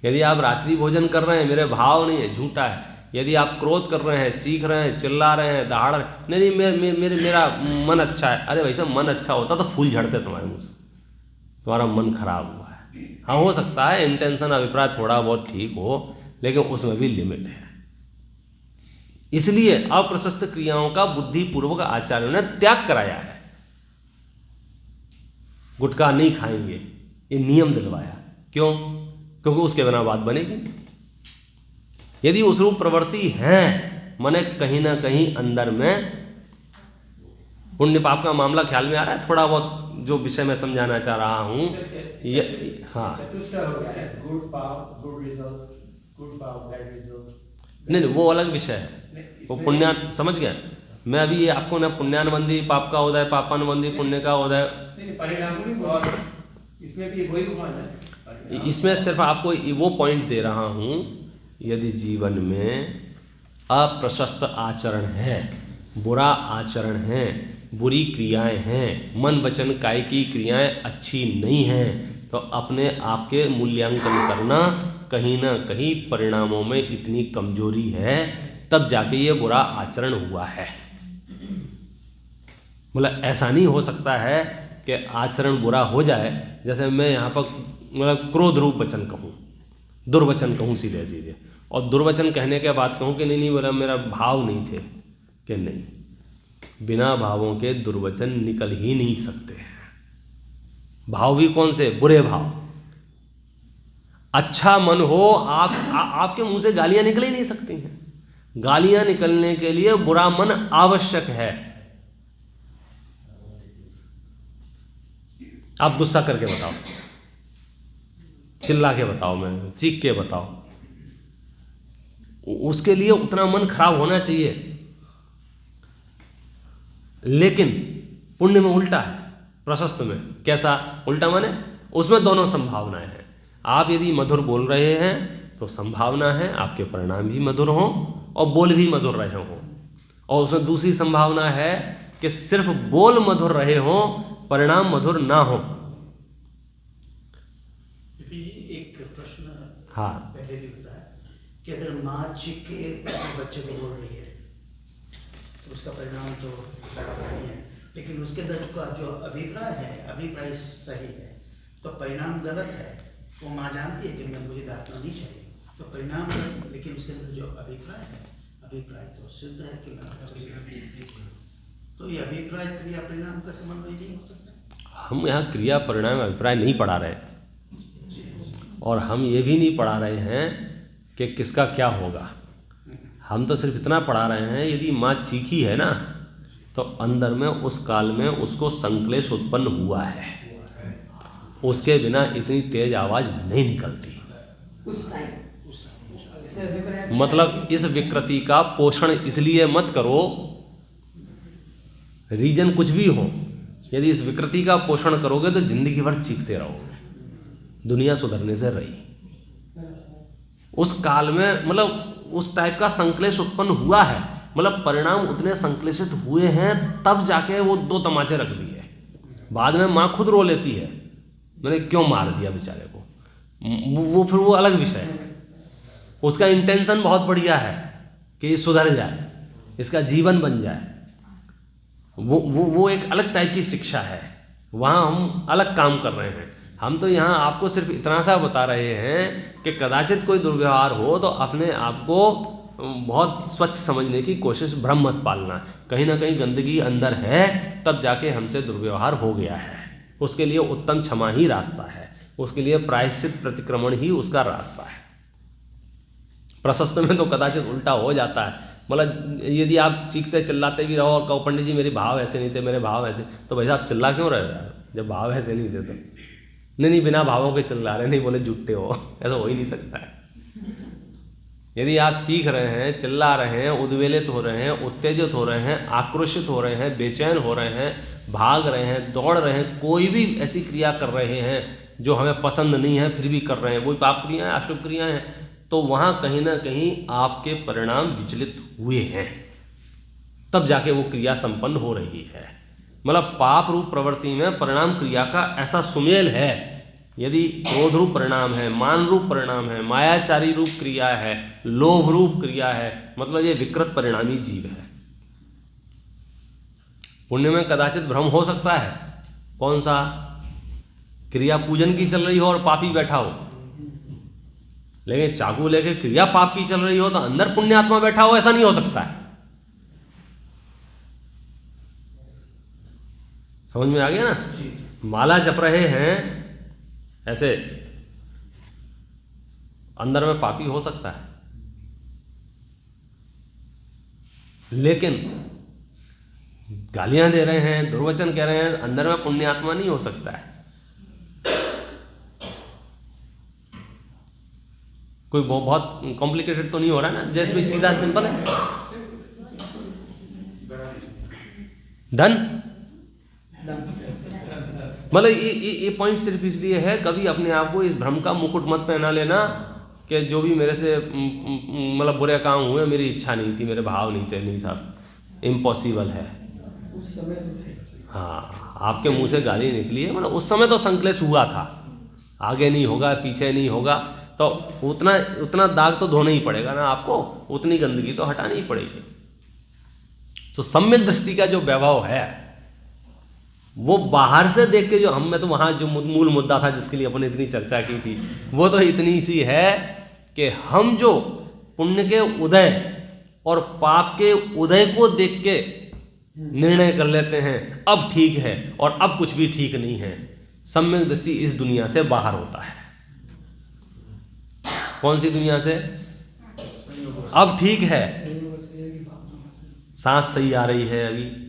यदि आप रात्रि भोजन कर रहे हैं, मेरे भाव नहीं है, झूठा है। यदि आप क्रोध कर रहे हैं, चीख रहे हैं, चिल्ला रहे हैं, दहाड़ रहे हैं, नहीं मेरा मन अच्छा है, अरे भाई साहब मन अच्छा होता तो फूल झड़ते तुम्हारे मुँह से, तुम्हारा मन खराब हुआ है। हाँ, हो सकता है इंटेंशन अभिप्राय थोड़ा बहुत ठीक हो, लेकिन उसमें भी लिमिट है। इसलिए अप्रशस्त क्रियाओं का बुद्धिपूर्वक आचार्यों ने त्याग कराया है। गुटखा नहीं खाएंगे ये नियम दिलवाया, क्यों? क्योंकि उसके बिना बात बनेगी नहीं। यदि उस रूप प्रवृत्ति है, माने कहीं ना कहीं अंदर में पुण्य पाप का मामला ख्याल में आ रहा है, थोड़ा बहुत जो विषय मैं समझाना चाह रहा हूँ ये। हाँ, चतुष्टय हो गया है, गुड पाव गुड रिजल्ट्स, गुड पाव बैड रिजल्ट। नहीं वो अलग विषय है, वो पुण्यान, समझ गया मैं अभी ये आपको ना पुण्यानुबंधी पाप का उदय, पापानुबंधी पुण्य का उदय, परिणाम भी और इसमें भी वही हुआ ना। इसमें सिर्फ आपको वो पॉइंट दे रहा हूँ, यदि जीवन में अप्रशस्त आचरण है, बुरा आचरण है, बुरी क्रियाएं हैं, मन वचन काय की क्रियाएं अच्छी नहीं हैं, तो अपने आप के मूल्यांकन करना, कहीं ना कहीं परिणामों में इतनी कमजोरी है, तब जाके ये बुरा आचरण हुआ है। मतलब ऐसा नहीं हो सकता है कि आचरण बुरा हो जाए, जैसे मैं यहाँ पर मतलब क्रोध रूप वचन कहूँ, दुर्वचन कहूँ सीधे सीधे, और दुर्वचन कहने के बाद कहूँ कि नहीं बोला मेरा भाव नहीं थे, कि नहीं, बिना भावों के दुर्वचन निकल ही नहीं सकते हैं। भाव भी कौन से? बुरे भाव। अच्छा मन हो, आपके मुंह से गालियां निकल ही नहीं सकती हैं। गालियां निकलने के लिए बुरा मन आवश्यक है। आप गुस्सा करके बताओ, चिल्ला के बताओ, मैं चीख के बताओ, उसके लिए उतना मन खराब होना चाहिए। लेकिन पुण्य में उल्टा है, प्रशस्त में कैसा उल्टा? माने उसमें दोनों संभावनाएं हैं। आप यदि मधुर बोल रहे हैं तो संभावना है आपके परिणाम भी मधुर हों और बोल भी मधुर रहे हों, और उसमें दूसरी संभावना है कि सिर्फ बोल मधुर रहे हों, परिणाम मधुर ना हो। एक प्रश्न हाँ, पहले भी बताया कि अगर माँ चीख के अपने बच्चे को बोल रही है तो उसका परिणाम तो खराब नहीं है, लेकिन उसके अंदर जो अभिप्राय है, अभिप्राय सही है तो परिणाम गलत है। वो माँ जानती है कि मुझे डांटना नहीं चाहिए, तो परिणाम गलत, लेकिन उसके अंदर जो अभिप्राय है, अभिप्राय तो सिद्ध है कि तो ये अभिप्राय क्रिया परिणाम का समन्वय नहीं हो सकता। हम यहाँ क्रिया परिणाम अभिप्राय नहीं पढ़ा रहे, और हम ये भी नहीं पढ़ा रहे हैं कि किसका क्या होगा। हम तो सिर्फ इतना पढ़ा रहे हैं, यदि माँ चीखी है ना तो अंदर में उस काल में उसको संक्लेश उत्पन्न हुआ है, उसके बिना इतनी तेज आवाज नहीं निकलती। उस टाइम मतलब इस विकृति का पोषण इसलिए मत करो, रीजन कुछ भी हो, यदि इस विकृति का पोषण करोगे तो जिंदगी भर चीखते रहोगे, दुनिया सुधरने से रही। उस काल में मतलब उस टाइप का संक्लेश उत्पन्न हुआ है, मतलब परिणाम उतने संक्लेशित हुए हैं, तब जाके वो 2 तमाचे रख दिए। बाद में माँ खुद रो लेती है, मैंने क्यों मार दिया बेचारे को, वो फिर वो अलग विषय है। उसका इंटेंशन बहुत बढ़िया है कि ये सुधर जाए, इसका जीवन बन जाए, वो एक अलग टाइप की शिक्षा है, वहाँ हम अलग काम कर रहे हैं। हम तो यहाँ आपको सिर्फ इतना सा बता रहे हैं कि कदाचित कोई दुर्व्यवहार हो तो अपने आप को बहुत स्वच्छ समझने की कोशिश, भ्रम मत पालना। कहीं ना कहीं गंदगी अंदर है, तब जाके हमसे दुर्व्यवहार हो गया है। उसके लिए उत्तम क्षमा ही रास्ता है, उसके लिए प्रायश्चित प्रतिक्रमण ही उसका रास्ता है। प्रशस्त में तो कदाचित उल्टा हो जाता है, मतलब यदि आप चीखते चिल्लाते भी रहो और कहो पंडित जी मेरे भाव ऐसे नहीं थे, मेरे भाव ऐसे, तो भाई साहब चिल्ला क्यों रहे हो जब भाव ऐसे नहीं थे? तो नहीं बिना भावों के चिल्ला रहे, नहीं बोले जुट्टे हो, ऐसा हो ही नहीं सकता है। यदि आप चीख रहे हैं, चिल्ला रहे हैं, उद्वेलित हो रहे हैं, उत्तेजित हो रहे हैं, आक्रोशित हो रहे हैं, बेचैन हो रहे हैं, भाग रहे हैं, दौड़ रहे हैं, कोई भी ऐसी क्रिया कर रहे हैं जो हमें पसंद नहीं है फिर भी कर रहे हैं, वही पाप क्रियाएं, अशुभ क्रियाएं हैं, तो वहाँ कहीं ना कहीं आपके परिणाम विचलित हुए हैं। तब जाके वो क्रिया संपन्न हो रही है। मतलब पाप रूप प्रवृत्ति में परिणाम क्रिया का ऐसा सुमेल है। यदि क्रोध रूप परिणाम है, मान रूप परिणाम है, मायाचारी रूप क्रिया है, लोभ रूप क्रिया है, मतलब ये विकृत परिणामी जीव है। पुण्य में कदाचित भ्रम हो सकता है, कौन सा? क्रिया पूजन की चल रही हो और पापी बैठा हो, लेकिन चाकू लेके क्रिया पाप की चल रही हो तो अंदर पुण्यात्मा बैठा हो, ऐसा नहीं हो सकता है। समझ में आ गया ना? माला जप रहे हैं ऐसे, अंदर में पापी हो सकता है, लेकिन गालियां दे रहे हैं, दुर्वचन कह रहे हैं, अंदर में पुण्यात्मा नहीं हो सकता है। कोई बहुत कॉम्प्लिकेटेड तो नहीं हो रहा है ना? जैसे भी सीधा सिंपल है। डन। मतलब ये पॉइंट सिर्फ इसलिए है, कभी अपने आप को इस भ्रम का मुकुट मत पहना लेना कि जो भी मेरे से मतलब बुरे काम हुए, मेरी इच्छा नहीं थी, मेरे भाव नहीं थे। नहीं साहब, इम्पॉसिबल है। उस समय तो थे। हाँ, आपके मुंह से गाली निकली है, मतलब उस समय तो संकलेश हुआ था, आगे नहीं होगा, पीछे नहीं होगा, तो उतना दाग तो धोना ही पड़ेगा ना आपको, उतनी गंदगी तो हटानी ही पड़ेगी। तो सम्यक दृष्टि का जो वैभव है वो बाहर से देख के जो हम में तो वहाँ जो मूल मुद्दा था जिसके लिए अपन इतनी चर्चा की थी, वो तो इतनी सी है कि हम जो पुण्य के उदय और पाप के उदय को देख के निर्णय कर लेते हैं अब ठीक है और अब कुछ भी ठीक नहीं है। सम्यक दृष्टि इस दुनिया से बाहर होता है। कौन सी दुनिया से? अब ठीक है, सांस सही आ रही है, अभी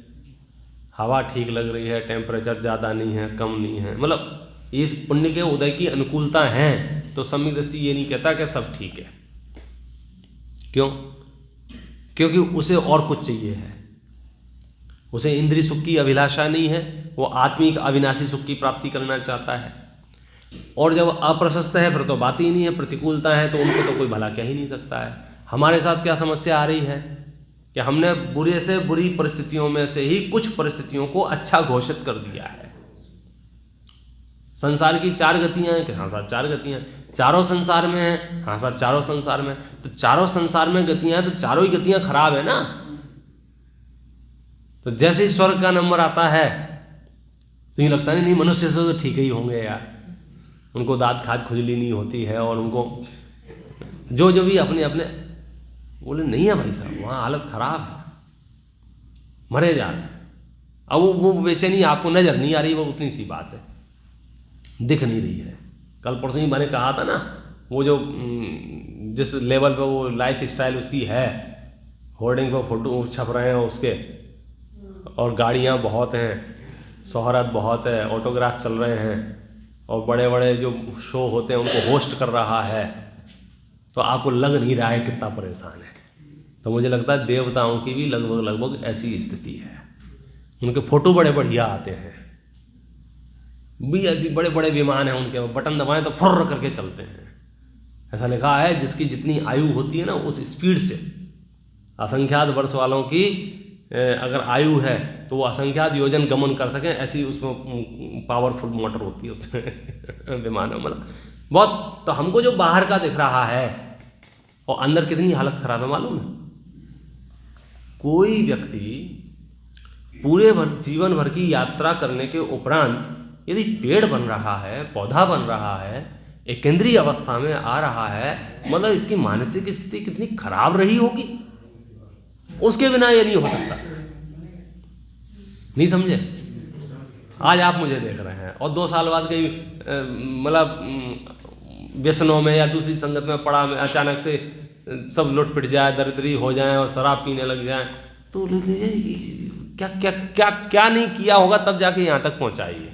हवा ठीक लग रही है, टेम्परेचर ज़्यादा नहीं है, कम नहीं है, मतलब ये पुण्य के उदय की अनुकूलता है। तो सम्यक दृष्टि ये नहीं कहता कि सब ठीक है। क्यों? क्योंकि उसे और कुछ चाहिए है, उसे इंद्रिय सुख की अभिलाषा नहीं है, वो आत्मिक अविनाशी सुख की प्राप्ति करना चाहता है। और जब अप्रशस्त है फिर तो बात ही नहीं है, प्रतिकूलता है तो उनको तो कोई भला कह ही नहीं सकता है। हमारे साथ क्या समस्या आ रही है कि हमने बुरे से बुरी परिस्थितियों में से ही कुछ परिस्थितियों को अच्छा घोषित कर दिया है। संसार की 4 गतियां हैं कि हाँ साहब 4 गतियां, चारों संसार में हैं, हाँ साहब चारों संसार में, तो चारों संसार में गतियां हैं तो चारों ही गतियां खराब है ना। तो जैसे ही स्वर्ग का नंबर आता है तो ये लगता नहीं मनुष्य से तो ठीक ही होंगे यार, उनको दांत खाज खुजली नहीं होती है, और उनको जो भी अपने अपने बोले नहीं है भाई साहब, वहाँ हालत खराब है, मरे जा रहे हैं। अब वो बेचैनी आपको नजर नहीं आ रही, वो उतनी सी बात है, दिख नहीं रही है। कल परसों ही मैंने कहा था ना, वो जो जिस लेवल पे वो लाइफ स्टाइल उसकी है, होर्डिंग पर फोटो छप रहे हैं उसके, और गाड़ियाँ बहुत हैं, शोहरत बहुत है, ऑटोग्राफ चल रहे हैं, और बड़े बड़े जो शो होते हैं उनको होस्ट कर रहा है, तो आपको लग नहीं रहा है कितना परेशान है। तो मुझे लगता है देवताओं की भी लगभग ऐसी स्थिति है। उनके फोटो बड़े बढ़िया आते हैं, बड़े बड़े विमान हैं उनके, बटन दबाएं तो फुर्र करके चलते हैं। ऐसा लिखा है जिसकी जितनी आयु होती है ना, उस स्पीड से असंख्यात वर्ष वालों की अगर आयु है तो वो असंख्यात योजन गमन कर सकें, ऐसी उसमें पावरफुल मोटर होती है उसमें विमानों में। बहुत तो हमको जो बाहर का दिख रहा है और अंदर कितनी हालत खराब है मालूम है। कोई व्यक्ति पूरे जीवन भर की यात्रा करने के उपरांत यदि पेड़ बन रहा है, पौधा बन रहा है, एक केंद्रीय अवस्था में आ रहा है, मतलब इसकी मानसिक स्थिति कितनी खराब रही होगी, उसके बिना ये नहीं हो सकता। नहीं समझे? आज आप मुझे देख रहे हैं और 2 साल बाद कहीं मतलब व्यसनों में या दूसरी संगत में पड़ा में अचानक से सब लुट पिट जाए, दरिद्री हो जाए और शराब पीने लग जाए, तो क्या क्या क्या क्या नहीं किया होगा तब जाके यहाँ तक पहुँचाइए।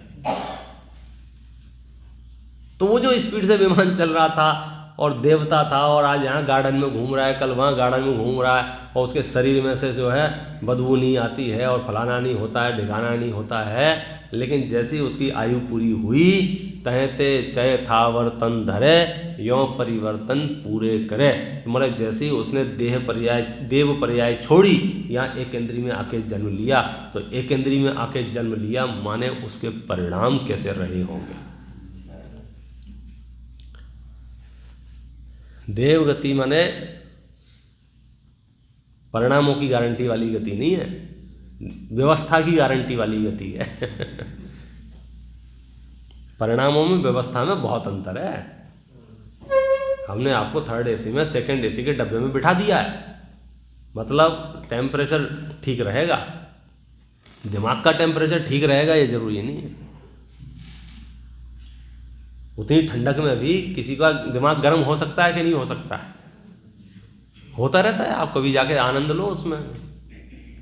तो वो जो स्पीड से विमान चल रहा था और देवता था और आज यहाँ गार्डन में घूम रहा है, कल वहाँ गार्डन में घूम रहा है और उसके शरीर में से जो है बदबू नहीं आती है और फलाना नहीं होता है, ढिकाना नहीं होता है। लेकिन जैसी उसकी आयु पूरी हुई, तहते चय थावर तन धरे, यों परिवर्तन पूरे करे। मतलब जैसे ही उसने देव पर्याय छोड़ी, यहाँ एक इंद्री में आके जन्म लिया, तो एक इंद्री में आके जन्म लिया माने उसके परिणाम कैसे रहे होंगे। देव गति माने परिणामों की गारंटी वाली गति नहीं है, व्यवस्था की गारंटी वाली गति है। परिणामों में व्यवस्था में बहुत अंतर है। हमने आपको थर्ड एसी में सेकंड एसी के डब्बे में बिठा दिया है, मतलब टेम्परेचर ठीक रहेगा, दिमाग का टेम्परेचर ठीक रहेगा ये जरूरी नहीं है। उतनी ठंडक में भी किसी का दिमाग गर्म हो सकता है कि नहीं हो सकता है, होता रहता है। आप कभी जाके आनंद लो, उसमें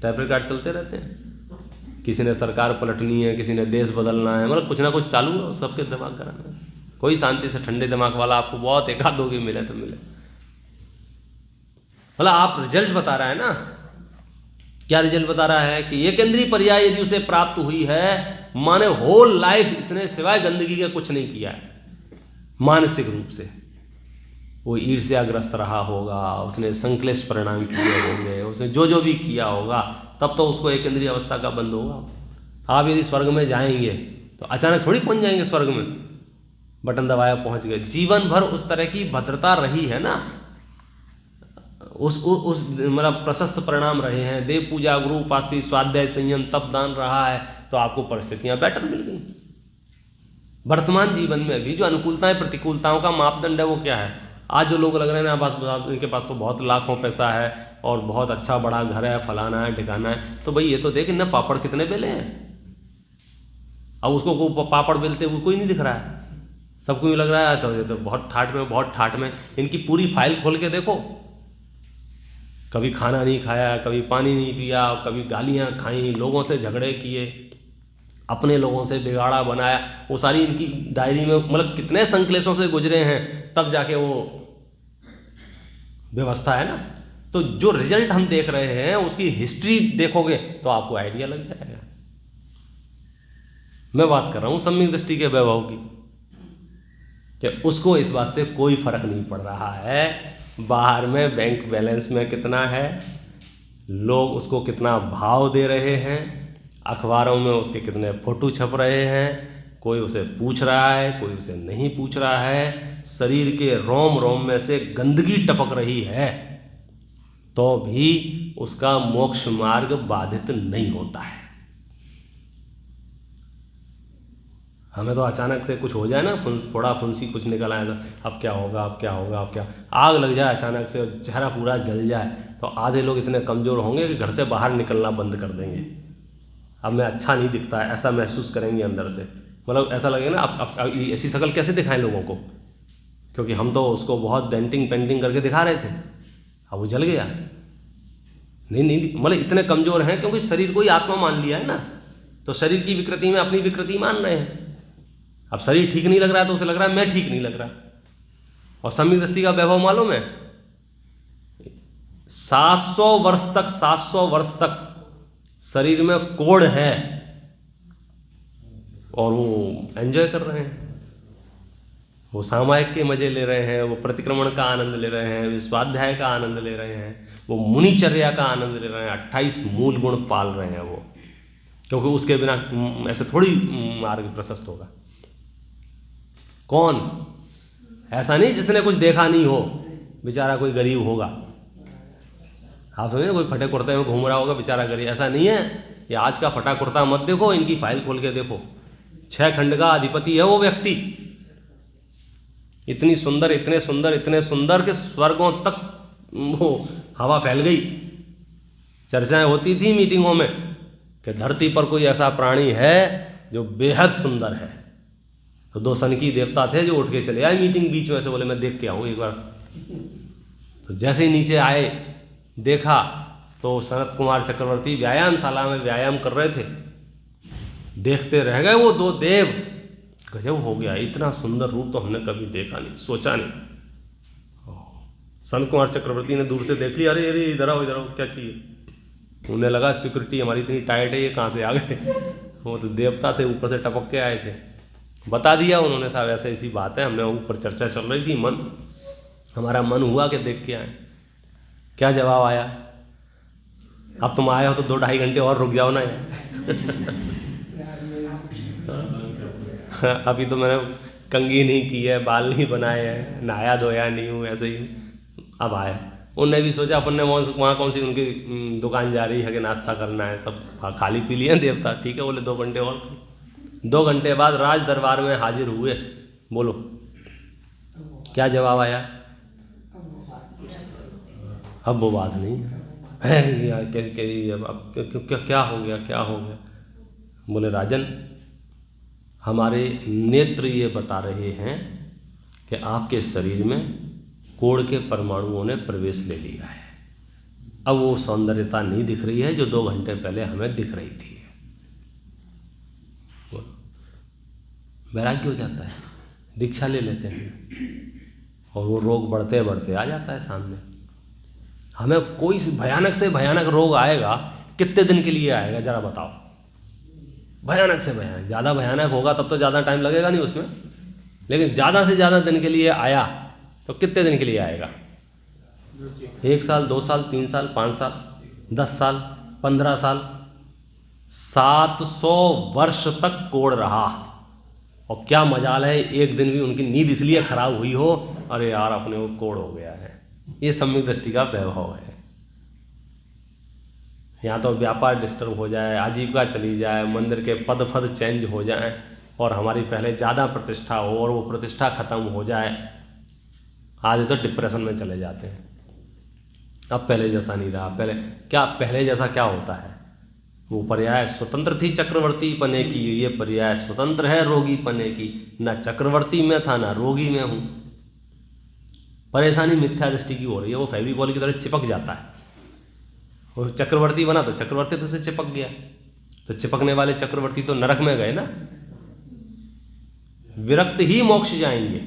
टैप रिकॉर्ड चलते रहते हैं। किसी ने सरकार पलटनी है, किसी ने देश बदलना है, मतलब कुछ ना कुछ चालू है, सबके दिमाग गर्म है। कोई शांति से ठंडे दिमाग वाला आपको बहुत एक आध दो की मिले तो मिले। मतलब आप रिजल्ट बता रहा है ना, क्या रिजल्ट बता रहा है कि ये केंद्रीय पर्याय यदि उसे प्राप्त हुई है, माने होल लाइफ इसने सिवाय गंदगी का कुछ नहीं किया है। मानसिक रूप से वो ईर्ष्याग्रस्त रहा होगा, उसने संक्लेश परिणाम किए होंगे, उसने जो भी किया होगा, तब तो उसको एक इंद्रिय अवस्था का बंद होगा। आप यदि स्वर्ग में जाएंगे तो अचानक थोड़ी पहुंच जाएंगे स्वर्ग में, बटन दबाया पहुंच गए। जीवन भर उस तरह की भद्रता रही है ना, उस मतलब प्रशस्त परिणाम रहे हैं। देव पूजा, गुरु उपासना, स्वाध्याय, संयम, तप, दान रहा है, तो आपको परिस्थितियां बेटर मिल गई। वर्तमान जीवन में भी जो अनुकूलताएं प्रतिकूलताओं का मापदंड है वो क्या है? आज जो लोग लग रहे हैं ना, इनके पास तो बहुत लाखों पैसा है और बहुत अच्छा बड़ा घर है, फलाना है, ठिकाना है, तो भाई ये तो देख इन्हें पापड़ कितने बेले हैं। अब उसको पापड़ बेलते हुए कोई नहीं दिख रहा है, सबको ये लग रहा है तो ये तो बहुत ठाठ में। इनकी पूरी फाइल खोल के देखो, कभी खाना नहीं खाया, कभी पानी नहीं पिया, कभी गालियाँ खाई, लोगों से झगड़े किए, अपने लोगों से बिगाड़ा बनाया, वो सारी इनकी डायरी में, मतलब कितने संक्लेशों से गुजरे हैं, तब जाके वो व्यवस्था है ना। तो जो रिजल्ट हम देख रहे हैं उसकी हिस्ट्री देखोगे तो आपको आइडिया लग जाएगा। मैं बात कर रहा हूँ सम्यक दृष्टि के वैभव की, कि उसको इस बात से कोई फर्क नहीं पड़ रहा है बाहर में बैंक बैलेंस में कितना है, लोग उसको कितना भाव दे रहे हैं, अखबारों में उसके कितने फोटो छप रहे हैं, कोई उसे पूछ रहा है, कोई उसे नहीं पूछ रहा है, शरीर के रोम रोम में से गंदगी टपक रही है, तो भी उसका मोक्ष मार्ग बाधित नहीं होता है। हमें तो अचानक से कुछ हो जाए ना, फोड़ा फुंसी कुछ निकल आए, तो अब क्या होगा, अब क्या होगा, अब क्या, आग लग जाए अचानक से और चेहरा पूरा जल जाए, तो आधे लोग इतने कमज़ोर होंगे कि घर से बाहर निकलना बंद कर देंगे। अब मैं अच्छा नहीं दिखता है ऐसा महसूस करेंगे अंदर से, मतलब ऐसा लगेगा ना अब ऐसी शक्ल कैसे दिखाएं लोगों को, क्योंकि हम तो उसको बहुत डेंटिंग पेंटिंग करके दिखा रहे थे, अब वो जल गया। नहीं मतलब इतने कमज़ोर हैं क्योंकि शरीर को ही आत्मा मान लिया है ना, तो शरीर की विकृति में अपनी विकृति मान रहे हैं। अब शरीर ठीक नहीं लग रहा है तो उसे लग रहा है मैं ठीक नहीं लग रहा। और सम्यक दृष्टि का वैभव मालूम है, 700 वर्ष तक शरीर में कोढ़ है और वो एंजॉय कर रहे हैं, वो सामायिक के मजे ले रहे हैं, वो प्रतिक्रमण का आनंद ले रहे हैं, वो स्वाध्याय का आनंद ले रहे हैं, वो मुनिचर्या का आनंद ले रहे हैं, 28 मूल गुण पाल रहे हैं वो, क्योंकि उसके बिना ऐसे थोड़ी मार्ग प्रशस्त होगा। कौन? ऐसा नहीं जिसने कुछ देखा नहीं हो, बेचारा कोई गरीब होगा, आप समझे, कोई फटे कुर्ते में घूम रहा होगा बेचारा गरीब, ऐसा नहीं है। ये आज का फटा कुर्ता मत देखो, इनकी फाइल खोल के देखो, 6 खंड का अधिपति है वो व्यक्ति, इतनी सुंदर, इतने सुंदर कि स्वर्गों तक वो हवा फैल गई। चर्चाएं होती थी मीटिंगों में कि धरती पर कोई ऐसा प्राणी है जो बेहद सुंदर है, तो 2 सनकी देवता थे जो उठ के चले आए मीटिंग बीच में से, बोले मैं देख के आऊँ एक बार। तो जैसे ही नीचे आए देखा तो सनत कुमार चक्रवर्ती व्यायामशाला में व्यायाम कर रहे थे, देखते रह गए वो 2 देव। गजब हो गया, इतना सुंदर रूप तो हमने कभी देखा नहीं, सोचा नहीं। संत कुमार चक्रवर्ती ने दूर से देख लिया, अरे अरे इधर आओ क्या चाहिए। उन्हें लगा सिक्योरिटी हमारी इतनी टाइट है, ये कहाँ से आ गए। वो तो देवता थे, ऊपर से टपक के आए थे। बता दिया उन्होंने, साहब ऐसे ऐसी बात है, हमने ऊपर चर्चा चल रही थी, हमारा मन हुआ कि देख के आए। क्या जवाब आया, अब तुम आए हो तो 2-2.5 घंटे और रुक जाओ ना अभी तो मैंने कंघी नहीं की है, बाल नहीं बनाए हैं, नहाया धोया नहीं हूँ, ऐसे ही अब आए। उनने भी सोचा अपन ने वहाँ कौन सी उनकी दुकान जा रही है कि नाश्ता करना है, सब खाली पी लिए देवता, ठीक है बोले 2 घंटे और। 2 घंटे बाद राज दरबार में हाजिर हुए। बोलो क्या जवाब आया। अब वो बात नहीं है क्या हो गया। बोले राजन, हमारे नेत्र ये बता रहे हैं कि आपके शरीर में कोढ़ के परमाणुओं ने प्रवेश ले लिया है। अब वो सौंदर्यता नहीं दिख रही है जो 2 घंटे पहले हमें दिख रही थी। वैराग्य हो जाता है, दीक्षा ले लेते हैं और वो रोग बढ़ते बढ़ते आ जाता है सामने। हमें कोई भयानक से भयानक रोग आएगा, कितने दिन के लिए आएगा जरा बताओ। भयानक से भयानक, ज़्यादा भयानक होगा तब तो ज़्यादा टाइम लगेगा नहीं उसमें, लेकिन ज़्यादा से ज़्यादा दिन के लिए आया तो कितने दिन के लिए आएगा। 1 साल, 2 साल, 3 साल, 5 साल, 10 साल, 15 साल, 700 वर्ष तक कोढ़ रहा। और क्या मजाल है, एक दिन भी उनकी नींद इसलिए खराब हुई हो, अरे यार अपने को कोढ़ हो गया है। ये सम्यक दृष्टि का वैभव है। यहाँ तो व्यापार डिस्टर्ब हो जाए, आजीविका चली जाए, मंदिर के पद फद चेंज हो जाए और हमारी पहले ज़्यादा प्रतिष्ठा हो और वो प्रतिष्ठा खत्म हो जाए, आज तो डिप्रेशन में चले जाते हैं। अब पहले जैसा नहीं रहा। पहले जैसा क्या होता है, वो पर्याय स्वतंत्र थी चक्रवर्ती पने की, ये पर्याय स्वतंत्र है रोगी पने की। ना चक्रवर्ती में था ना रोगी में हूँ। परेशानी मिथ्या दृष्टि की हो रही है, वो फेविकॉल की तरह चिपक जाता है। वो चक्रवर्ती बना तो चक्रवर्ती तो उसे चिपक गया, तो चिपकने वाले चक्रवर्ती तो नरक में गए ना, विरक्त ही मोक्ष जाएंगे।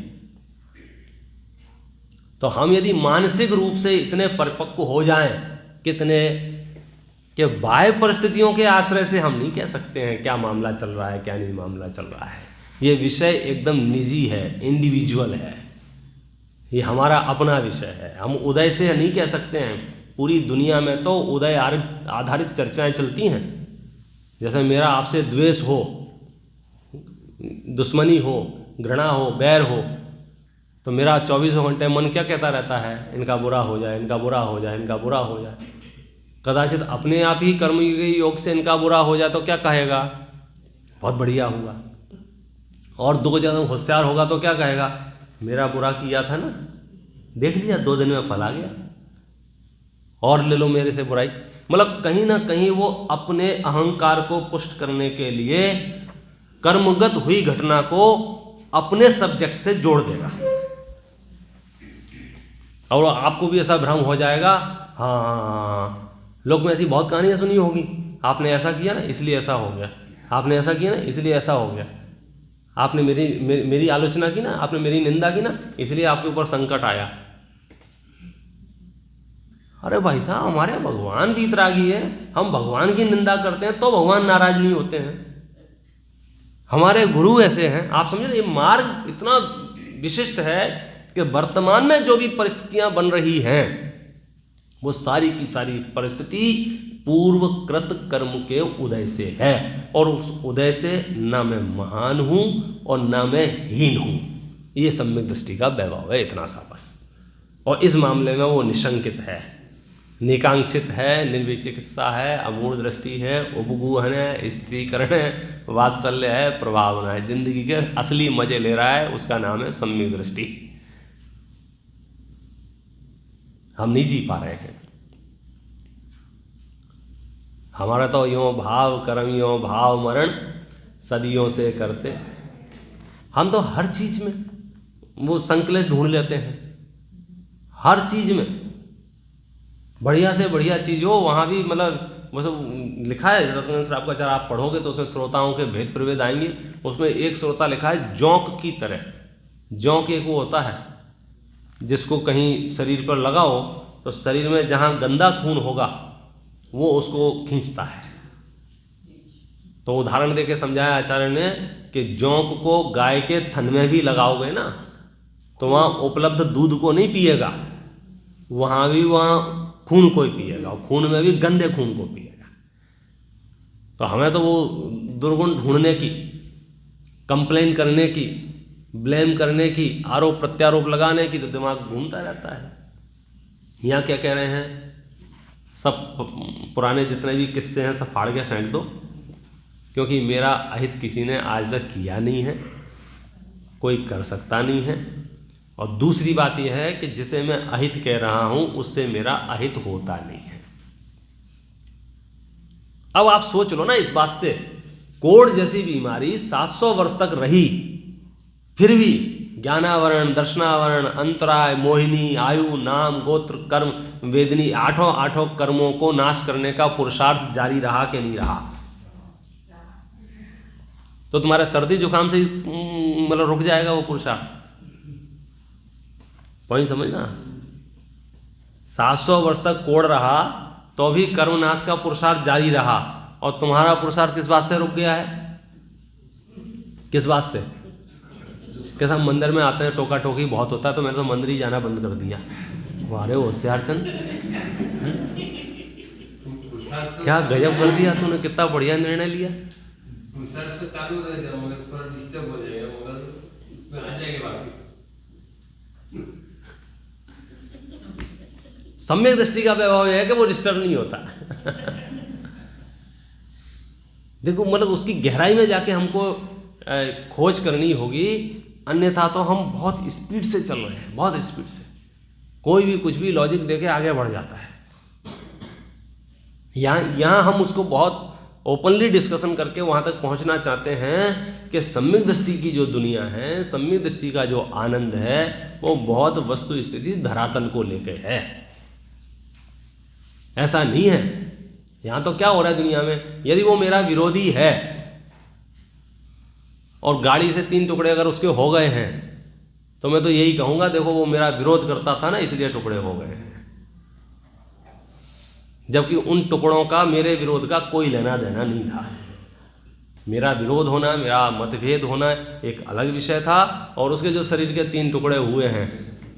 तो हम यदि मानसिक रूप से इतने परिपक्व हो जाएं कितने कि बाह्य परिस्थितियों के आश्रय से हम नहीं कह सकते हैं क्या मामला चल रहा है क्या नहीं मामला चल रहा है। ये विषय एकदम निजी है, इंडिविजुअल है, ये हमारा अपना विषय है। हम उदय से नहीं कह सकते हैं। पूरी दुनिया में तो उदय आधारित चर्चाएं चलती हैं। जैसे मेरा आपसे द्वेष हो, दुश्मनी हो, घृणा हो, बैर हो, तो मेरा 24 घंटे मन क्या कहता रहता है, इनका बुरा हो जाए, इनका बुरा हो जाए, इनका बुरा हो जाए। कदाचित अपने आप ही कर्म योग से इनका बुरा हो जाए तो क्या कहेगा, बहुत बढ़िया हुआ। और 2 जन होशियार होगा तो क्या कहेगा, मेरा बुरा किया था ना, देख लिया 2 दिन में फल आ गया, और ले लो मेरे से बुराई। मतलब कहीं ना कहीं वो अपने अहंकार को पुष्ट करने के लिए कर्मगत हुई घटना को अपने सब्जेक्ट से जोड़ देगा। और आपको भी ऐसा भ्रम हो जाएगा, हाँ लोग में ऐसी बहुत कहानियां सुनी होगी, आपने ऐसा किया ना इसलिए ऐसा हो गया, आपने ऐसा किया ना इसलिए ऐसा हो गया, आपने मेरी आलोचना की ना, आपने मेरी निंदा की ना, इसलिए आपके ऊपर संकट आया। अरे भाई साहब, हमारे भगवान भी इतरागी है, हम भगवान की निंदा करते हैं तो भगवान नाराज नहीं होते हैं। हमारे गुरु ऐसे हैं, आप समझे, ये मार्ग इतना विशिष्ट है कि वर्तमान में जो भी परिस्थितियां बन रही हैं वो सारी की सारी परिस्थिति पूर्वकृत कर्म के उदय से है। और उस उदय से ना मैं महान हूं और ना मैं हीन हूं। ये सम्यक दृष्टि का वैभव है, इतना सा बस। और इस मामले में वो निशंकित है, निकांक्षित है, निर्विचिकित्सा है, अमूढ़ दृष्टि है, उपगूहन है, स्त्रीकरण है, वात्सल्य है, प्रभावना है, जिंदगी के असली मजे ले रहा है, उसका नाम है सम्यक दृष्टि। हम नहीं जी पा रहे हैं। हमारा तो यों भाव कर्म यों भाव मरण सदियों से करते। हम तो हर चीज में वो संकलेश ढूंढ लेते हैं, हर चीज में बढ़िया से बढ़िया चीज हो, वहाँ भी मतलब वो सब लिखा है रत्न श्राप का चार आप पढ़ोगे तो उसमें श्रोताओं के भेद प्रभेद आएंगे। उसमें एक श्रोता लिखा है जोंक की तरह। जोंक एक वो होता है जिसको कहीं शरीर पर लगाओ तो शरीर में जहाँ गंदा खून होगा वो उसको खींचता है। तो उदाहरण देके समझाया आचार्य ने कि जोंक को गाय के थन में भी लगाओगे ना तो वहाँ उपलब्ध दूध को नहीं पिएगा, वहाँ खून को ही पिएगा, और खून में भी गंदे खून को पिएगा। तो हमें तो वो दुर्गुण ढूंढने की, कंप्लेन करने की, ब्लेम करने की, आरोप प्रत्यारोप लगाने की तो दिमाग घूमता रहता है। यहाँ क्या कह रहे हैं, सब पुराने जितने भी किस्से हैं सब फाड़ के फेंक दो, क्योंकि मेरा अहित किसी ने आज तक किया नहीं है, कोई कर सकता नहीं है। और दूसरी बात यह है कि जिसे मैं अहित कह रहा हूं उससे मेरा अहित होता नहीं है। अब आप सोच लो ना इस बात से, कोढ़ जैसी बीमारी 700 वर्ष तक रही, फिर भी ज्ञानावरण, दर्शनावरण, अंतराय, मोहिनी, आयु, नाम, गोत्र, कर्म, वेदनी, आठों कर्मों को नाश करने का पुरुषार्थ जारी रहा कि नहीं रहा? तो तुम्हारे सर्दी जुकाम से मतलब रुक जाएगा वो पुरुषार्थ? पॉइंट समझना। 700 वर्ष तक कोढ़ रहा तो भी कर्मनाश का पुरुषार्थ जारी रहा, और तुम्हारा पुरुषार्थ किस बात से रुक गया है? किस बात से? के साथ मंदिर में आते हैं, टोका टोकी बहुत होता है, तो मैंने तो मंदिर ही जाना बंद कर दिया। वारे होशियार चंद, क्या गजब कर दिया तूने, कितना बढ़िया निर्णय लिया। तो चालू रहेगा मगर थोड़ा डिस्टर्ब हो जाएगा, मगर उसमें आ जाएंगे बाकी। सम्यक दृष्टि का वैभव है कि वो डिस्टर्ब नहीं होता। देखो मतलब उसकी गहराई में जाके हमको खोज करनी होगी, अन्यथा तो हम बहुत स्पीड से चल रहे हैं, बहुत स्पीड से। कोई भी कुछ भी लॉजिक देके आगे बढ़ जाता है। यहाँ हम उसको बहुत ओपनली डिस्कशन करके वहाँ तक पहुँचना चाहते हैं कि सम्यक दृष्टि की जो दुनिया है, सम्यक दृष्टि का जो आनंद है, वो बहुत वस्तु स्थिति धरातल को लेके है, ऐसा नहीं है। यहाँ तो क्या हो रहा है दुनिया में, यदि वो मेरा विरोधी है और गाड़ी से 3 टुकड़े अगर उसके हो गए हैं तो मैं तो यही कहूँगा, देखो वो मेरा विरोध करता था ना इसलिए टुकड़े हो गए हैं, जबकि उन टुकड़ों का मेरे विरोध का कोई लेना देना नहीं था। मेरा विरोध होना, मेरा मतभेद होना एक अलग विषय था, और उसके जो शरीर के 3 टुकड़े हुए हैं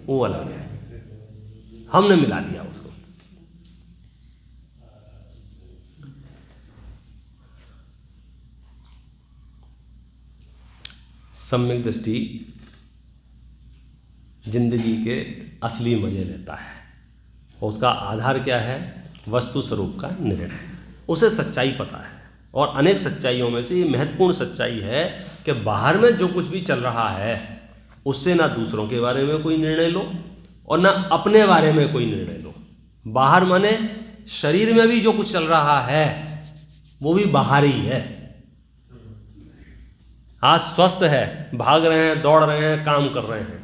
वो अलग है, हमने मिला दिया उसको। सम्यक दृष्टि जिंदगी के असली मजे लेता है, और उसका आधार क्या है? वस्तु स्वरूप का निर्णय। उसे सच्चाई पता है, और अनेक सच्चाइयों में से ये महत्वपूर्ण सच्चाई है कि बाहर में जो कुछ भी चल रहा है उससे ना दूसरों के बारे में कोई निर्णय लो और ना अपने बारे में कोई निर्णय लो। बाहर माने शरीर में भी जो कुछ चल रहा है वो भी बाहर ही है। आज स्वस्थ है, भाग रहे हैं, दौड़ रहे हैं, काम कर रहे हैं,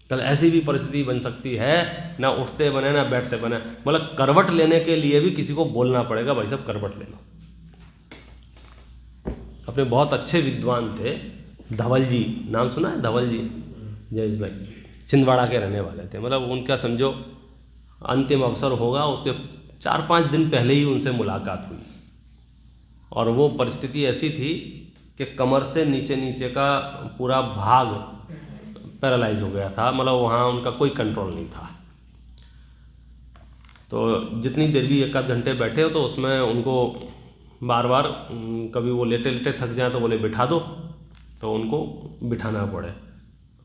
कल ऐसी भी परिस्थिति बन सकती है, ना उठते बने ना बैठते बने, मतलब करवट लेने के लिए भी किसी को बोलना पड़ेगा, भाई साहब करवट ले लो। अपने बहुत अच्छे विद्वान थे धवल जी, नाम सुना है? धवल जी, जयेश भाई, छिंदवाड़ा के रहने वाले थे। मतलब उनका समझो अंतिम अवसर होगा, उसके 4-5 दिन पहले ही उनसे मुलाकात हुई, और वो परिस्थिति ऐसी थी कि कमर से नीचे का पूरा भाग पैरालाइज हो गया था, मतलब वहाँ उनका कोई कंट्रोल नहीं था। तो जितनी देर भी 1 आध घंटे बैठे हो तो उसमें उनको बार बार कभी वो लेटे लेटे थक जाए तो बोले बिठा दो, तो उनको बिठाना पड़े,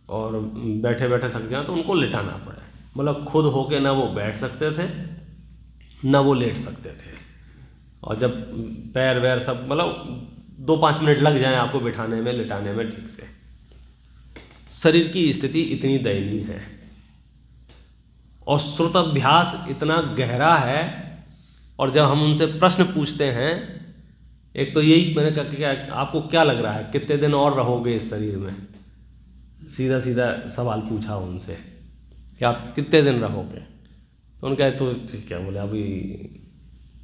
और बैठे बैठे थक जाए तो उनको लेटाना पड़े। मतलब खुद होके ना वो बैठ सकते थे ना वो लेट सकते थे, और जब पैर वैर सब मतलब 2-5 मिनट लग जाएं आपको बिठाने में लेटाने में ठीक से। शरीर की स्थिति इतनी दयनीय है, और श्रुत अभ्यास इतना गहरा है, और जब हम उनसे प्रश्न पूछते हैं, एक तो यही मैंने कहा कि आपको क्या लग रहा है, कितने दिन और रहोगे इस शरीर में? सीधा सीधा सवाल पूछा उनसे कि आप कितने दिन रहोगे? तो उनका तो क्या बोले, अभी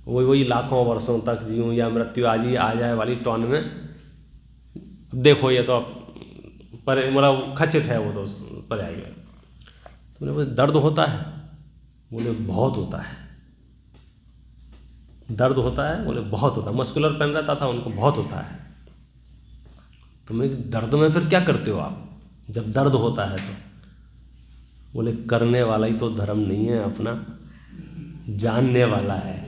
वही लाखों वर्षों तक जीऊँ या मृत्यु आज ही आ जाए वाली टोन में। देखो ये तो पर मतलब खचित है, वो तो पर आएगा। तो बोले दर्द होता है? बोले बहुत होता है। दर्द होता है? बोले बहुत होता है। मस्कुलर पेन रहता था उनको, बहुत होता है। तो मैं दर्द में फिर क्या करते हो आप जब दर्द होता है तो? बोले करने वाला ही तो धर्म नहीं है अपना, जानने वाला है।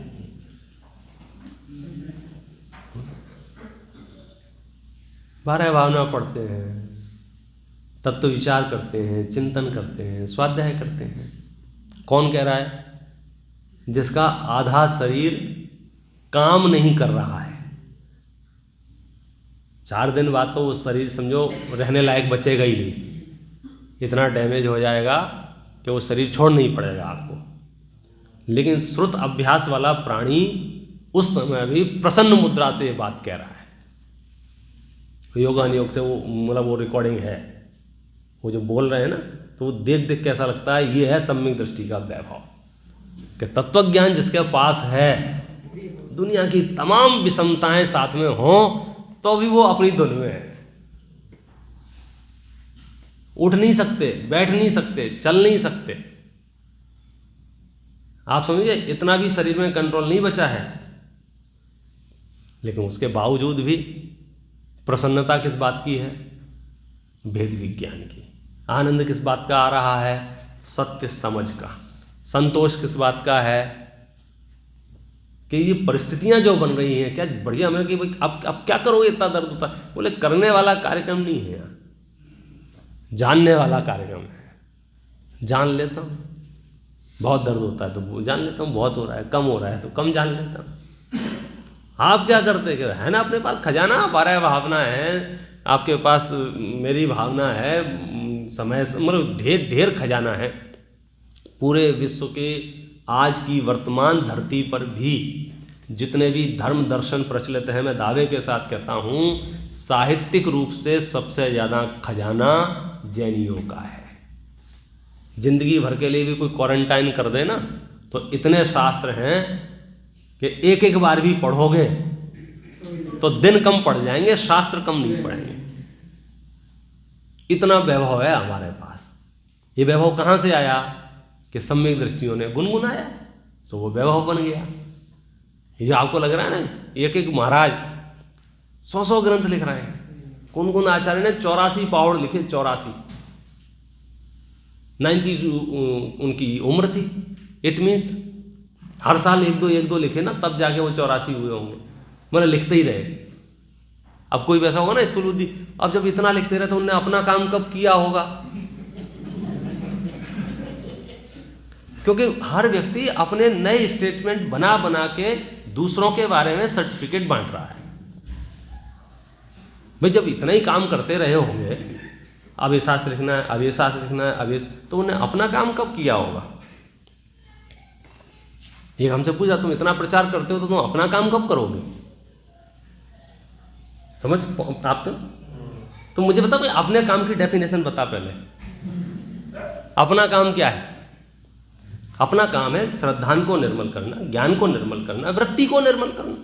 बारह भावना पढ़ते हैं, तत्व विचार करते हैं, चिंतन करते हैं, स्वाध्याय करते हैं। कौन कह रहा है? जिसका आधा शरीर काम नहीं कर रहा है। 4 दिन बाद तो वो शरीर समझो रहने लायक बचेगा ही नहीं, इतना डैमेज हो जाएगा कि वो शरीर छोड़ नहीं पड़ेगा आपको। लेकिन श्रुत अभ्यास वाला प्राणी उस समय भी प्रसन्न मुद्रा से ये बात कह रहा है। योगा नियोग से वो मतलब वो रिकॉर्डिंग है, वो जो बोल रहे हैं ना, तो वो देख देख कैसा लगता है। ये है सम्यक दृष्टि का वैभव कि तत्वज्ञान जिसके पास है, दुनिया की तमाम विषमताएं साथ में हों तो भी वो अपनी धुन में है। उठ नहीं सकते, बैठ नहीं सकते, चल नहीं सकते। आप समझिए इतना भी शरीर में कंट्रोल नहीं बचा है, लेकिन उसके बावजूद भी प्रसन्नता किस बात की है? भेद विज्ञान की। आनंद किस बात का आ रहा है? सत्य समझ का। संतोष किस बात का है? कि ये परिस्थितियां जो बन रही हैं, क्या बढ़िया हमें कि भाई अब क्या करोगे, इतना दर्द होता है। बोले करने वाला कार्यक्रम नहीं है यहाँ, जानने वाला कार्यक्रम है। जान लेता हूँ बहुत दर्द होता है तो जान लेता हूँ बहुत हो रहा है, कम हो रहा है तो कम जान लेता हूँ। आप क्या करते है ना, अपने पास खजाना 12 भावना है, आपके पास मेरी भावना है, समय मतलब ढेर ढेर खजाना है। पूरे विश्व के आज की वर्तमान धरती पर भी जितने भी धर्म दर्शन प्रचलित हैं, मैं दावे के साथ कहता हूँ साहित्यिक रूप से सबसे ज़्यादा खजाना जैनियों का है। जिंदगी भर के लिए भी कोई क्वारंटाइन कर दे ना, तो इतने शास्त्र हैं कि एक एक बार भी पढ़ोगे तो दिन कम पड़ जाएंगे, शास्त्र कम नहीं पड़ेंगे। इतना वैभव है हमारे पास। ये वैभव कहाँ से आया? कि सम्यक दृष्टियों ने गुनगुनाया, सो वो वैभव बन गया। ये आपको लग रहा है ना, एक एक महाराज 100 ग्रंथ लिख रहे हैं। कौन कौन आचार्य ने 84 पावड़ लिखे, 84। 90 उनकी उम्र थी। इट मीन्स हर साल एक दो लिखे ना, तब जाके वो 84 हुए होंगे। मतलब लिखते ही रहे। अब कोई वैसा होगा ना स्थूल बुद्धि, अब जब इतना लिखते रहे तो उन्होंने अपना काम कब किया होगा? क्योंकि हर व्यक्ति अपने नए स्टेटमेंट बना बना के दूसरों के बारे में सर्टिफिकेट बांट रहा है। भाई जब इतना ही काम करते रहे होंगे, अब ये शास्त्र लिखना है, अब ये शास्त्र लिखना है, अब ये, तो उन्हें अपना काम कब किया होगा? एक हमसे पूछा, तुम इतना प्रचार करते हो तो तुम अपना काम कब करोगे? समझ आप तो मुझे बता भाई, अपने काम की डेफिनेशन बता पहले। अपना काम क्या है? अपना काम है श्रद्धान को निर्मल करना, ज्ञान को निर्मल करना, वृत्ति को निर्मल करना।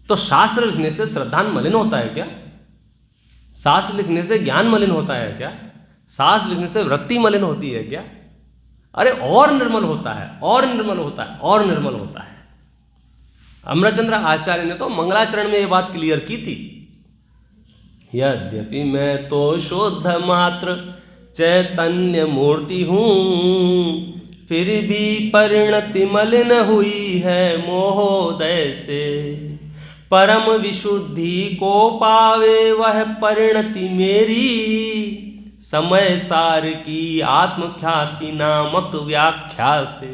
तो शास्त्र लिखने से श्रद्धान मलिन होता है क्या? शास्त्र लिखने से ज्ञान मलिन होता है क्या? शास्त्र लिखने से वृत्ति मलिन होती है क्या? अरे और निर्मल होता है, और निर्मल होता है, और निर्मल होता है। अमरचंद्र आचार्य ने तो मंगलाचरण में ये बात क्लियर की थी। यद्यपि मैं तो शुद्ध मात्र चैतन्य मूर्ति हूँ, फिर भी परिणति मलिन हुई है मोहोदय से। परम विशुद्धि को पावे वह परिणति मेरी, समय सार की आत्मख्याति नामक व्याख्या से।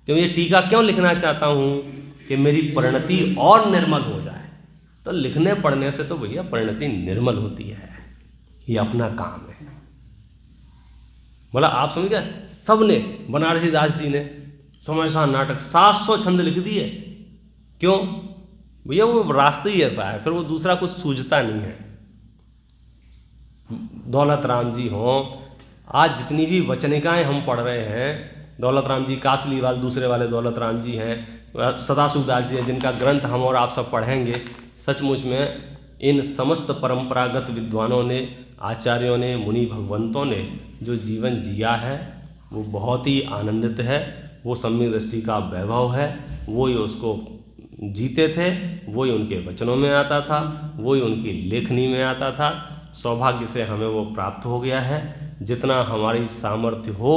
क्यों ये टीका क्यों लिखना चाहता हूँ? कि मेरी परिणति और निर्मल हो जाए। तो लिखने पढ़ने से तो भैया परिणति निर्मल होती है, ये अपना काम है। बोला आप समझ गए? सबने, बनारसी दास जी ने समयसा नाटक 700 छंद लिख दिए। क्यों भैया? वो रास्ता ही ऐसा है, फिर वो दूसरा कुछ सूझता नहीं है। दौलत राम जी हों, आज जितनी भी वचनिकाएं हम पढ़ रहे हैं, दौलत राम जी कासलीवाल, दूसरे वाले दौलत राम जी हैं, सदाशिवदास जी हैं, जिनका ग्रंथ हम और आप सब पढ़ेंगे। सचमुच में इन समस्त परंपरागत विद्वानों ने, आचार्यों ने, मुनि भगवंतों ने जो जीवन जिया है, वो बहुत ही आनंदित है। वो सम्यक दृष्टि का वैभव है, वो ही उसको जीते थे, वो ही उनके वचनों में आता था, वो ही उनकी लेखनी में आता था। सौभाग्य से हमें वो प्राप्त हो गया है। जितना हमारी सामर्थ्य हो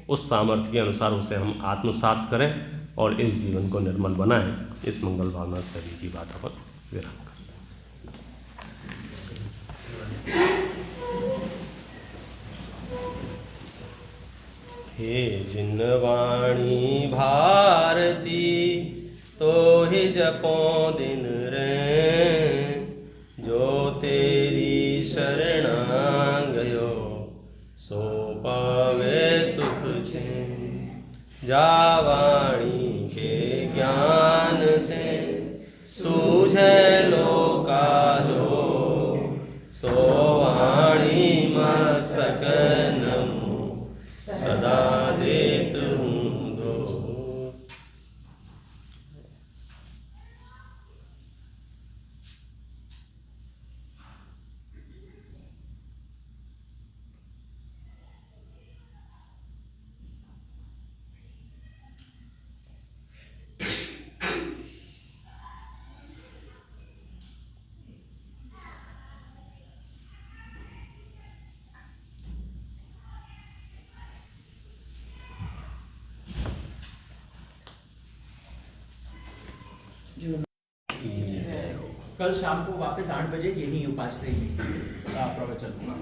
उस सामर्थ्य के अनुसार उसे हम आत्मसात करें और इस जीवन को निर्मल बनाएं। इस मंगल भावना से अभी की बातों पर विराम करते हैं। हे जिनवाणी भारती तो ही जपो दिन रे, जो तेरी शरणा गयो सो पावे सुख छे। जावाणी के ज्ञान से सूझे लोकालो, सो वाणी मस्तक नमो सदा देत हूँ दो। कल शाम को वापस 8 बजे यही उपाश्रय में प्रवचन होगा।